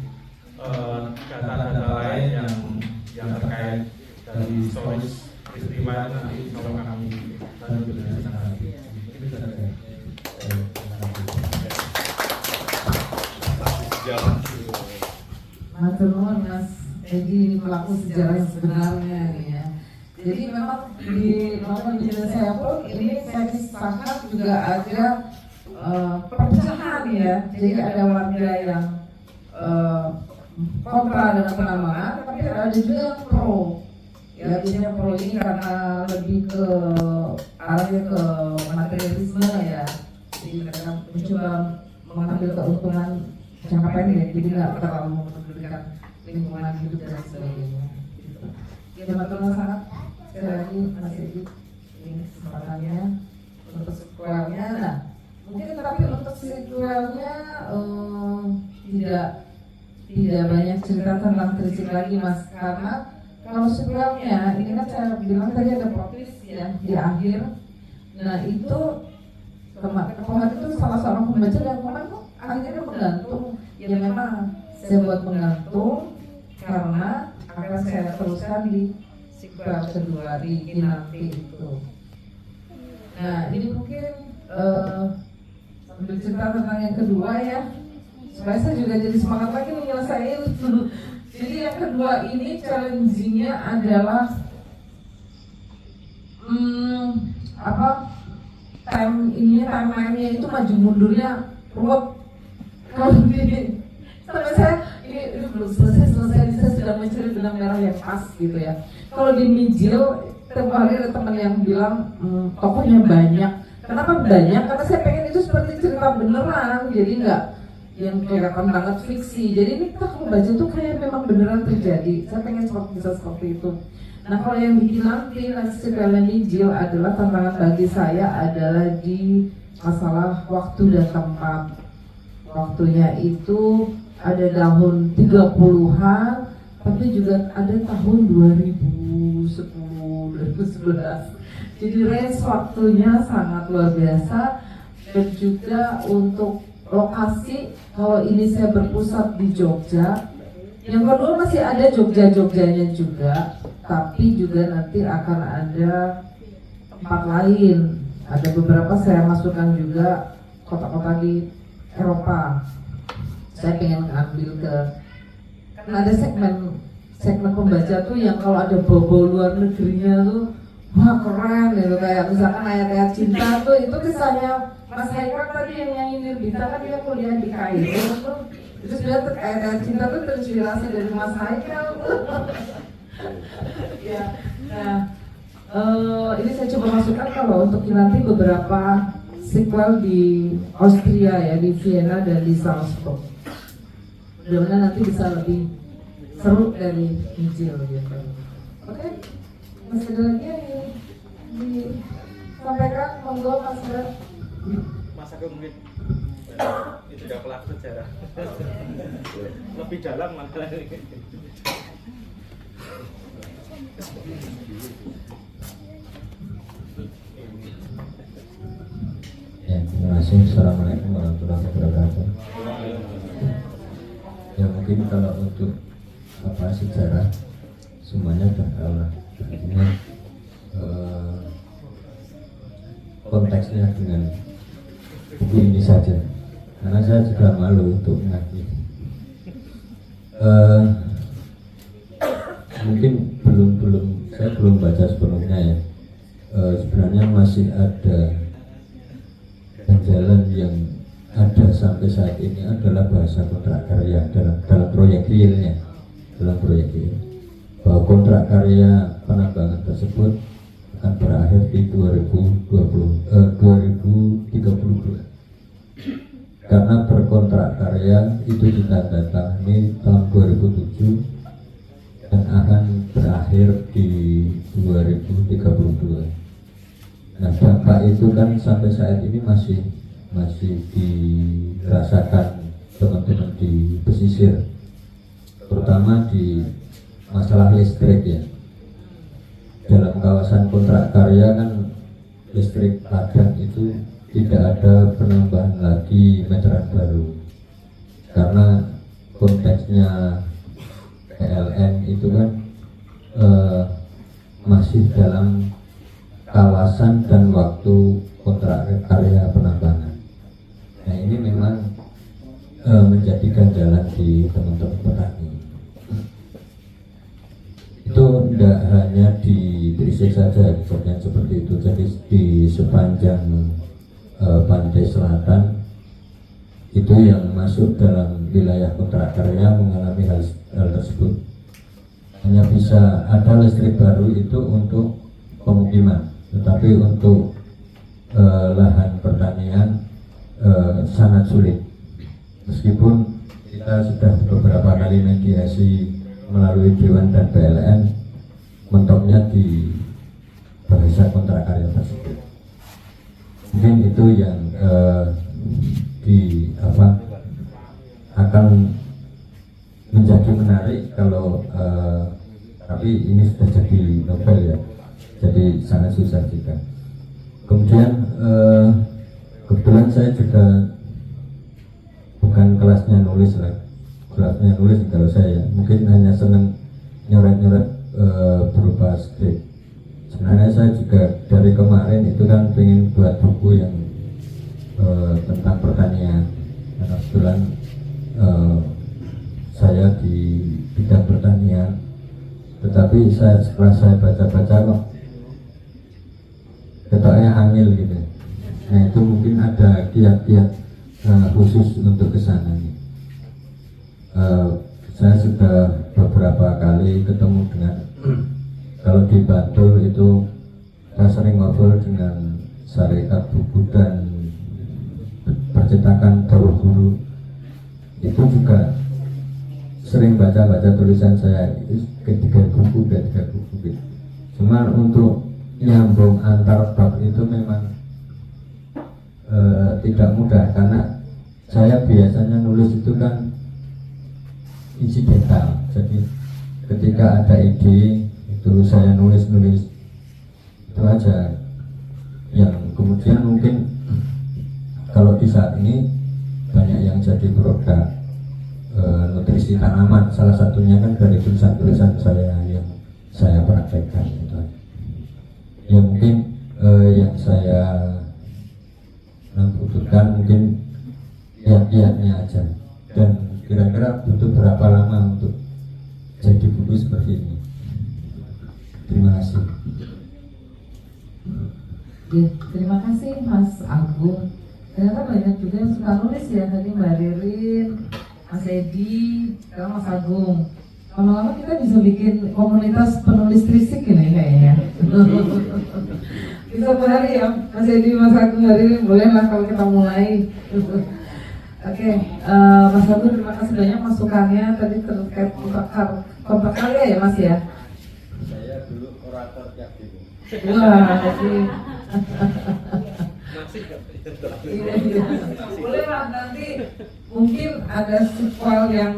data-data lain yang terkait dari historis peristiwa itu nanti kalau kami bantu dari sana. Ini saja. Matur nuwun Mas Edi, ini pelaku sejarah yang sebenarnya ya. Jadi memang di nomor digital saya pun ini saya sepakat juga ada perpecahan ya. Jadi ada warga yang kontra dengan penambangan, tapi ada juga yang pro. Ya biasanya pro ini karena lebih ke arahnya ke materialisme ya. Jadi mereka mencoba mengambil keuntungan jangka pendek, jadi nggak terlalu mempedulikan lingkungan hidup dan sebagainya. Ya teman-teman sangat sekali lagi Mas Edi ini kesempatannya untuk sequelnya. Nah mungkin tapi untuk sequelnya tidak banyak cerita tentang Gresik lagi Mas, karena kalau sequelnya ini kan saya bilang tadi ada plot twist ya di akhir. Nah itu kemarin itu salah seorang pembaca yang kemarin kok akhirnya menggantung. Ya memang saya buat menggantung karena akan saya teruskan di sequel kedua di Kinanti itu. Nah ini mungkin sambil cerita tentang yang kedua ya, supaya saya juga jadi semangat lagi menyelesaikan. Jadi yang kedua ini challenging-nya adalah timeline-nya itu maju mundurnya ruwet. Kalau di Sampai saya ini belum selesai, saya sudah mencari benang merah yang pas gitu ya. Kalau di Mijil, tempoh hari ada teman yang bilang tokohnya banyak. Kenapa banyak? Karena saya pengen itu seperti cerita beneran, jadi nggak yang kelihatan banget fiksi. Jadi ini kita kalau baca tuh kayak memang beneran terjadi. Saya pengen bisa seperti itu. Nah kalau yang bikin nanti sequelnya Mijil adalah tantangan bagi saya adalah di masalah waktu dan tempat. Waktunya itu ada tahun 30-an, tapi juga ada tahun 2010, 2011. Jadi range waktunya sangat luar biasa. Dan juga untuk lokasi, kalau ini saya berpusat di Jogja. Yang kedua masih ada Jogja-Jogjanya juga, tapi juga nanti akan ada tempat lain. Ada beberapa saya masukkan juga kota-kota di Eropa. Saya pengen ambil ke, karena ada segmen pembaca tuh yang kalau ada bau-bau luar negerinya tuh, wah keren gitu. Kayak misalkan ayat-ayat cinta tuh, itu kisahnya Mas Haikal tadi yang nyanyi Nirbita, kan dia kuliah di Kairo tuh. Terus dia ayat-ayat cinta tuh terinspirasi dari Mas Haikal tuh. Ya, nah ini saya coba masukkan kalau untuk nanti beberapa sequel di Austria ya, di Vienna dan di Salzburg. Mudah-mudahan nanti bisa lebih seru dari Mijil gitu. Oke, masih ada lagi yang disampaikan, monggo Mas Bro. Mas Agung mungkin itu juga pelaku sejarah lebih dalam masalah ini. Ya, terima kasih. Assalamualaikum warahmatullahi wabarakatuh. Ya mungkin kalau untuk sejarah semuanya sudah tahu lah. Artinya konteksnya dengan buku ini saja. Karena saya juga malu untuk mengakui. Mungkin saya belum baca sepenuhnya ya. Sebenarnya masih ada jalan yang ada sampai saat ini adalah bahasa kontrak karya dalam proyek realnya, bahwa kontrak karya penambangan tersebut akan berakhir di 2032 karena berkontrak karya itu ditandatangani tahun 2007 dan akan berakhir di 2032. Nah dampak itu kan sampai saat ini masih dirasakan teman-teman di pesisir, terutama di masalah listrik ya. Dalam kawasan kontrak karya kan listrik ladang itu tidak ada penambahan lagi meteran baru karena konteksnya PLN itu kan masih dalam kawasan dan waktu kontrak karya penambangan. Nah ini memang menjadi ganjalan di teman-teman petani. Itu tidak hanya di Trisik saja kejadian seperti itu. Jadi di sepanjang pantai selatan itu yang masuk dalam wilayah kontrak karya mengalami hal tersebut. Hanya bisa ada listrik baru itu untuk pemukiman, tetapi untuk lahan pertanian sangat sulit. Meskipun kita sudah beberapa kali mediasi melalui Dewan dan PLN, mentoknya di bahasa kontrak karya tersebut. Mungkin itu yang akan menjadi menarik kalau tapi ini sudah jadi novel ya, jadi sangat susah juga. Kemudian kebetulan saya juga bukan kelasnya nulis lah, kelasnya nulis kalau saya mungkin hanya senang nyoret-nyoret berupa skrip. Sebenarnya saya juga dari kemarin itu kan pengen buat buku yang tentang pertanian, karena kebetulan saya di bidang pertanian. Tetapi setelah saya baca-baca kok ketoknya angel gitu. Nah itu mungkin ada kiat-kiat khusus untuk kesana nih. beberapa kali ketemu dengan kalau di Bantul itu saya sering ngobrol dengan Sarekat Buku dan Percetakan Daur Guru, itu juga sering baca tulisan saya, ketiga buku. Cuman untuk nyambung antar bab itu memang tidak mudah, karena saya biasanya nulis itu kan insidental. Jadi ketika ada ide itu saya nulis itu aja, yang kemudian mungkin kalau di saat ini banyak yang jadi produk nutrisi tanaman, salah satunya kan dari tulisan saya yang saya praktekkan itu. Ya mungkin yang saya butuhkan mungkin kiat-kiatnya aja, dan kira-kira butuh berapa lama untuk jadi buku seperti ini. Terima kasih. Ya, terima kasih Mas Agung. Ternyata banyak juga yang suka nulis ya, tadi Mbak Ririn, Mas Edi, sekarang Mas Agung. Lama-lama kita bisa bikin komunitas penulis trisik ini kayaknya. Bisa berhari ya, Mas Edi, Mas Agung, Mbak Ririn, bolehlah kalau kita mulai. Oke, Mas Agung, terima kasih banyak masukannya tadi terkait kontak karya ya Mas ya. Saya dulu orator tiap minggu. Wah, iya. Boleh lah, nanti mungkin ada sequel yang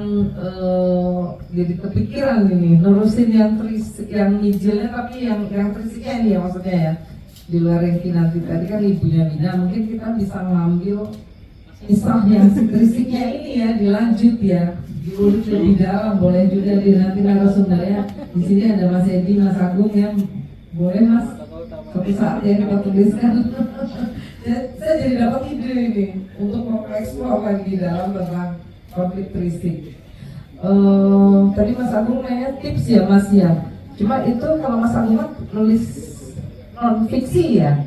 jadi kepikiran ini, nerusin yang ngijilnya, tapi yang trisiknya ini ya maksudnya ya, di luar yang nanti tadi kan ibunya Mina, mungkin kita bisa ngambil kisah yang trisiknya ini ya, dilanjut ya, diulik lebih dalam. Boleh juga nanti narasumbernya di sini ada Mas Edi, Mas Agung ya, boleh Mas, suatu saat ya kita tuliskan. Saya jadi dapat ide ini untuk mengeksplor lagi di dalam tentang konflik trisik. Tadi Mas Agung nanya tips ya Mas ya. Cuma itu kalau Mas Agung nulis non fiksi ya,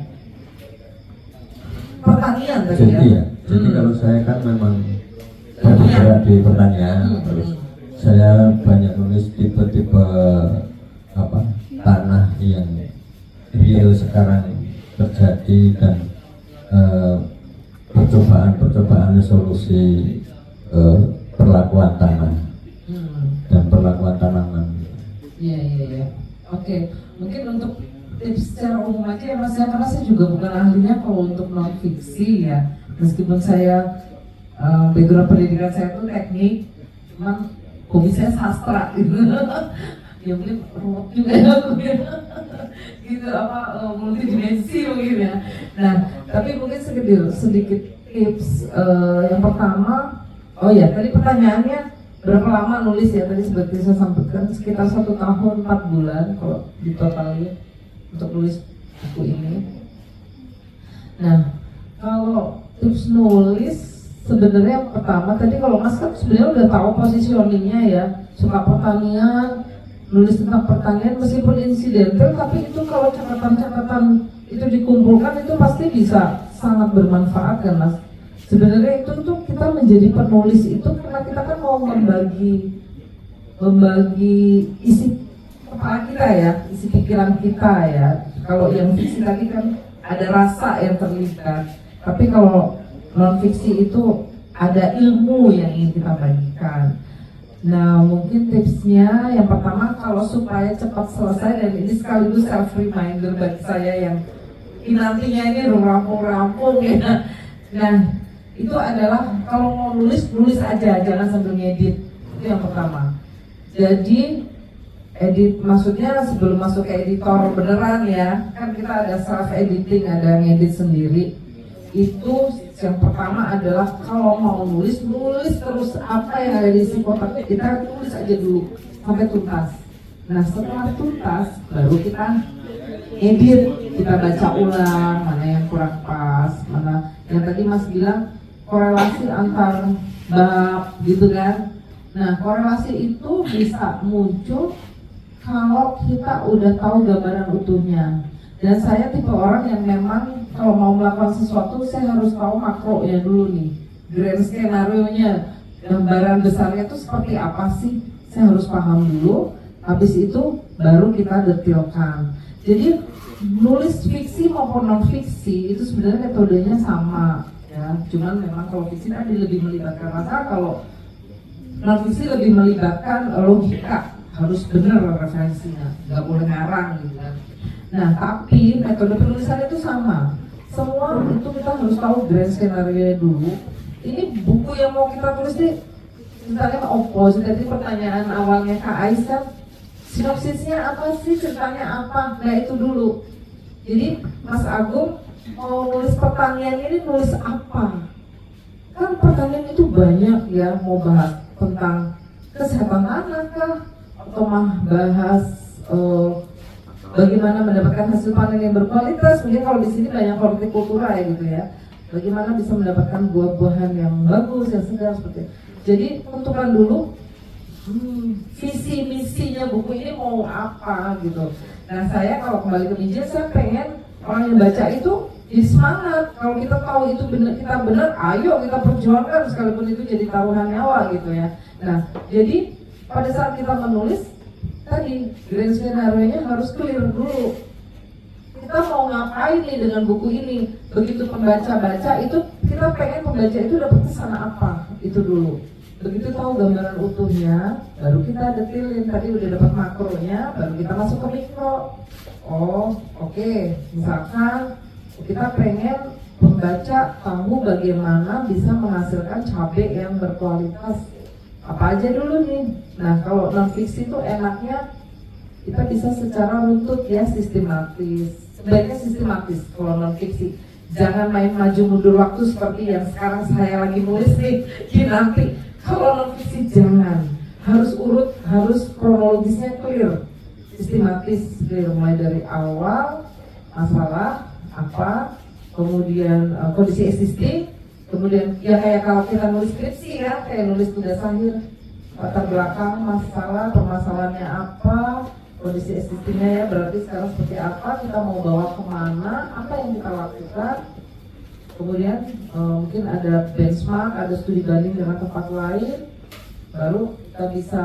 pertanian tadi ya. Jadi kalau saya kan memang bergerak di pertanian, terus saya banyak nulis tipe-tipe tanah yang real sekarang terjadi, dan percobaan solusi perlakuan tanah dan perlakuan tanaman. Iya. Oke, mungkin untuk tips secara umum aja ya Mas ya, karena saya juga bukan ahlinya kalau untuk non fiksi ya. Meskipun saya background pendidikan saya itu teknik, cuman hobi saya sastra gitu. Ya mungkin rumit juga ya, gitu multidimensi mungkin ya. Nah, tapi mungkin sedikit tips. Yang pertama, tadi pertanyaannya berapa lama nulis ya, tadi seperti saya sampaikan sekitar 1 tahun 4 bulan kalau ditotalin untuk nulis buku ini. Nah, kalau tips nulis sebenarnya yang pertama tadi, kalau Mas kan sebenarnya udah tahu positioningnya ya, suka pertanian, nulis tentang pertanian meskipun insidental, tapi itu kalau catatan-catatan itu dikumpulkan itu pasti bisa sangat bermanfaat kan Mas. Sebenarnya itu tuh kita menjadi penulis itu karena kita kan mau membagi isi kepala kita ya, isi pikiran kita ya. Kalau yang fiksi tadi kan ada rasa yang terlibat, tapi kalau non fiksi itu ada ilmu yang ingin kita bagikan. Nah, mungkin tipsnya yang pertama, kalau supaya cepat selesai, dan ini sekaligus self reminder bagi saya yang nantinya ini rampung-rampung ya. Nah, itu adalah kalau mau nulis aja, jangan sambil ngedit. Itu yang pertama. Jadi edit maksudnya sebelum masuk ke editor beneran ya, kan kita ada self editing, ada ngedit sendiri. Itu yang pertama adalah kalau mau nulis terus apa yang ada di isi kotak kita tulis aja dulu sampai tuntas. Nah, setelah tuntas baru kita edit, kita baca ulang mana yang kurang pas, mana yang tadi Mas bilang korelasi antar bab gitu kan. Nah, korelasi itu bisa muncul kalau kita udah tahu gambaran utuhnya. Dan saya tipe orang yang memang kalau mau melakukan sesuatu saya harus tahu makronya dulu nih, grand skenario-nya, gambaran besarnya itu seperti apa sih. saya harus paham dulu, habis itu baru kita detailkan. Jadi nulis fiksi maupun non fiksi itu sebenarnya metodenya sama ya, cuman memang kalau fiksi tadi lebih melibatkan rasa, kalau non fiksi lebih melibatkan logika, harus benar referensinya, nggak boleh ngarang gitu kan. Nah tapi metode penulisan itu sama, semua itu kita harus tahu grand skenario dulu. Ini buku yang mau kita tulis nih ceritanya apa? Jadi pertanyaan awalnya Kak Ais kan, sinopsisnya apa sih, ceritanya apa? Nah itu dulu. Jadi Mas Agung mau nulis pertanian ini nulis apa? Kan pertanian itu banyak ya, mau bahas tentang kesehatan anak kah? Atau mah bahas bagaimana mendapatkan hasil panen yang berkualitas? Mungkin kalau di sini banyak hortikultura ya gitu ya. Bagaimana bisa mendapatkan buah-buahan yang bagus, yang segar seperti itu. Jadi tentukan dulu visi misinya buku ini mau apa gitu. Nah saya kalau kembali ke Mijil, saya pengen orang yang baca itu jadi semangat. Kalau kita tahu itu benar, kita benar, ayo kita perjuangkan sekalipun itu jadi taruhan nyawa gitu ya. Nah jadi pada saat kita menulis tadi grand skenario-nya harus clear dulu. Kita mau ngapain nih dengan buku ini? Begitu pembaca baca itu, kita pengen pembaca itu dapat kesan apa? Itu dulu. Begitu tahu gambaran utuhnya, baru kita detailin. Tadi udah dapat makronya, baru kita masuk ke mikro. Oh, oke. Misalkan kita pengen pembaca tahu bagaimana bisa menghasilkan cabai yang berkualitas. Apa aja dulu nih? Nah, kalau non fiksi itu enaknya kita bisa secara runtut ya, sistematis. Sebaiknya sistematis kalau non fiksi. Jangan main maju mundur waktu seperti yang sekarang saya lagi nulis nih, nanti. Kalau non fiksi jangan, harus urut, harus kronologisnya clear, sistematis, clear, mulai dari awal masalah apa, kemudian kondisi existing, kemudian ya kayak kalau kita nulis skripsi ya, kayak nulis tugas akhir, latar belakang masalah, permasalahannya apa, kondisi existingnya ya, berarti sekarang seperti apa, kita mau bawa kemana, apa yang kita lakukan. Kemudian mungkin ada benchmark, ada studi banding dengan tempat lain, baru kita bisa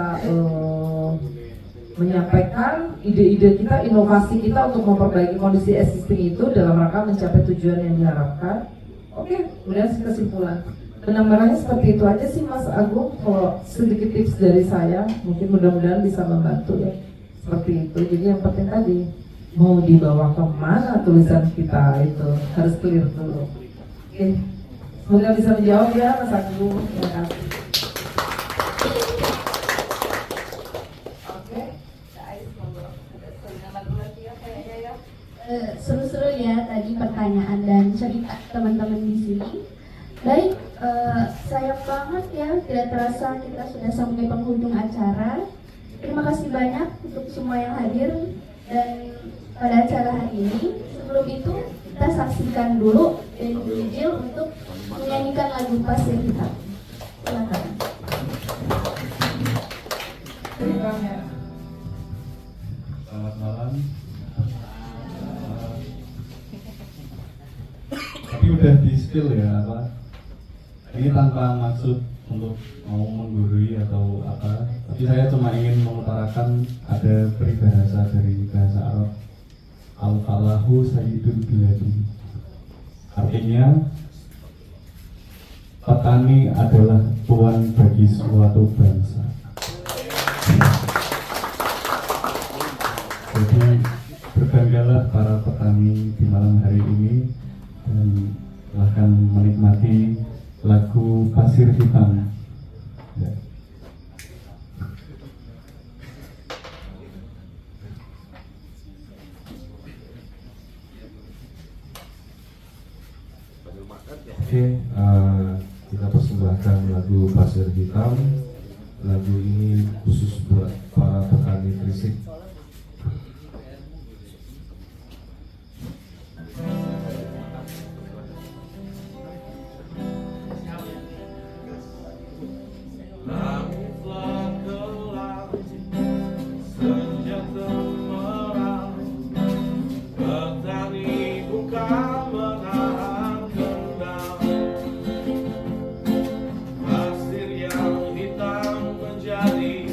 menyampaikan ide-ide kita, inovasi kita untuk memperbaiki kondisi existing itu dalam rangka mencapai tujuan yang diharapkan. Oke, kemudian kesimpulan. Penambahannya seperti itu aja sih Mas Agung. Kalau sedikit tips dari saya, mungkin mudah-mudahan bisa membantu ya. Seperti itu. Jadi yang penting tadi, mau dibawa kemana tulisan kita itu harus clear dulu. Oke, semoga bisa menjawab ya Mas Agung. Terima kasih. Oke, seru-seru ya tadi pertanyaan dan cerita teman-teman di sini. Baik, sayang banget ya tidak terasa kita sudah sampai penghujung acara. Terima kasih banyak untuk semua yang hadir dan pada acara hari ini. Sebelum itu kita saksikan dulu dari Mijil untuk menyanyikan lagu Pasir Hitam. Silakan. Selamat malam. Tapi udah di skill ya apa? Ini tanpa maksud untuk mau menggurui atau apa. Tapi saya cuma ingin mengutarakan ada peribahasa dari bahasa Arab. Al-falahu sayyidul biladi. Artinya petani adalah tuan bagi suatu bangsa. Jadi berbanggalah para petani di malam hari ini dan silahkan menikmati lagu Pasir Hitam. Ya. Oke, kita persembahkan lagu Pasir Hitam. Lagu ini khusus buat para petani Gresik. Pasir yang hitam menjadi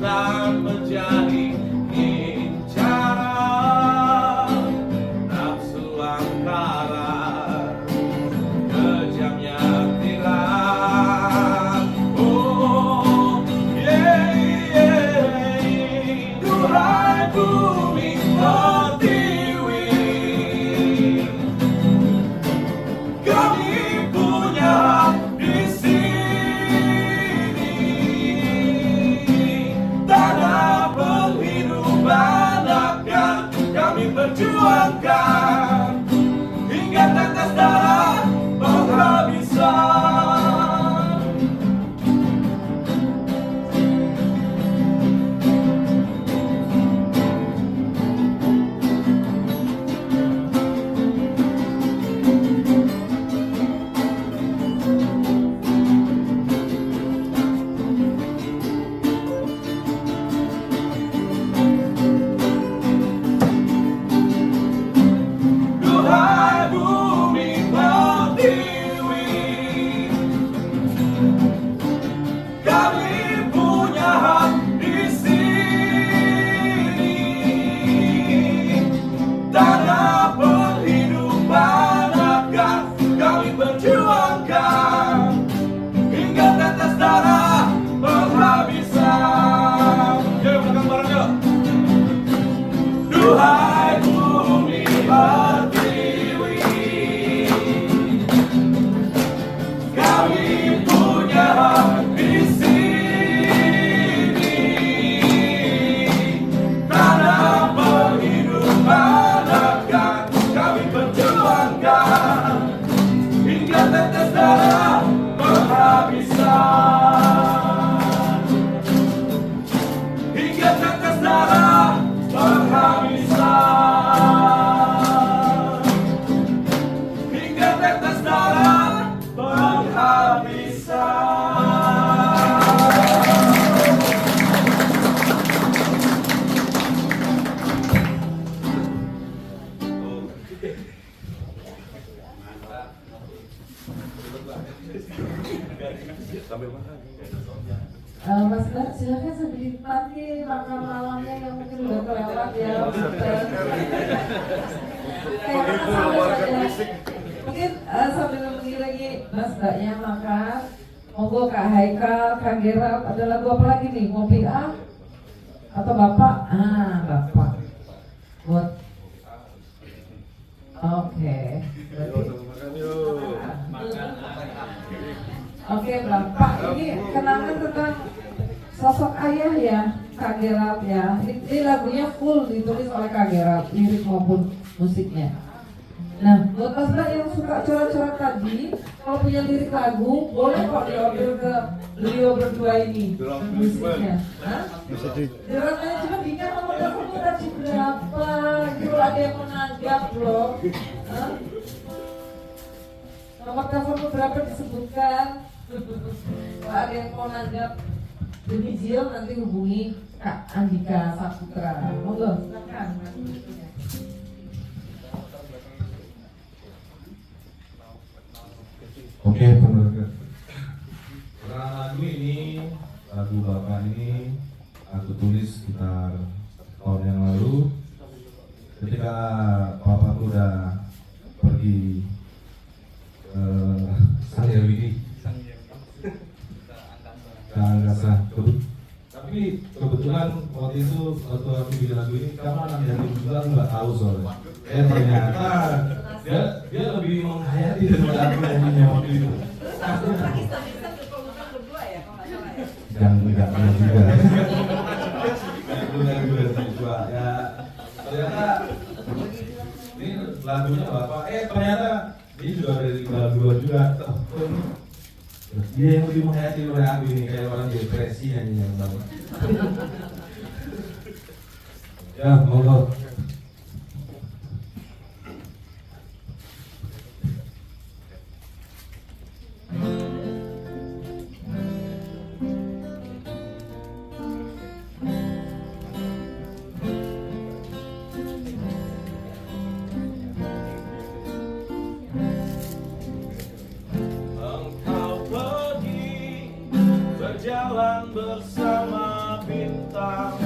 tak menjadi incaran nafsu angkara, kejamnya tiran. Oh yeah, yeah. Duhai bumi pertiwi, kami punya hak di sini. Tanah penghidupan akan kami perjuangkan hingga tetes darah penghabisan. Duhai bumi pertiwi, kami punya hak di sini. Tanah penghidupan akan kami perjuangkan hingga tetes darah penghabisan. Yuk belakang bareng yuk. Duhai bumi pertiwi, kami punya hak di sini. Tanah penghidupan akan kami perjuangkan hingga tetes darah penghabisan. Hingga tetes darah penghabisan. Hingga tetes darah penghabisan. Mas Bar, silakan sambil dinikmati makan malamnya yang mungkin udah kelewat ya. Mungkin sambil mengiringi Mas Mbaknya makan, monggo Kak Haikal, Kak Gerald, ada lagu apa lagi nih? Ngopi atau Bapak? Bapak. Buat. Oke. Oke, Bapak, ini kenangan tentang sosok ayah ya, Kak Gerald ya. Ini lagunya full ditulis oleh Kak Gerald, lirik maupun musiknya. Nah, buat Mas Mbak yang suka coret-coret tadi, kalau punya lirik lagu, boleh kok diorder ke beliau berdua ini musiknya. Dirangkanya cuma bingung nomor telepon tadi berapa, gitu ada yang menanggap loh. Nomor telepon berapa disebutkan. Kalau ada yang mau nanggap demi Zil, nanti hubungi Kak Andika Saputra. Monggo, silakan. Oke, penerima. Lagu ini, lagu Bapak ini aku tulis sekitar tahun yang lalu ketika Bapakku udah pergi Sangyawidi ke angkasa. Tapi kebetulan waktu itu waktu aku bikin lagu ini karena anak yatim juga aku nggak tahu soalnya. Ternyata dia lebih menghayati daripada aku nyanyinya waktu itu. Yang enggak juga. Juga ya. Ternyata ini lagunya Bapak. Ternyata ini juga dari lagu juga. Dia yang lebih menghayati oleh aku ini kayak orang depresi nyanyi yang tahu. Ya, monggo. Engkau pergi berjalan bersama bintang. pulang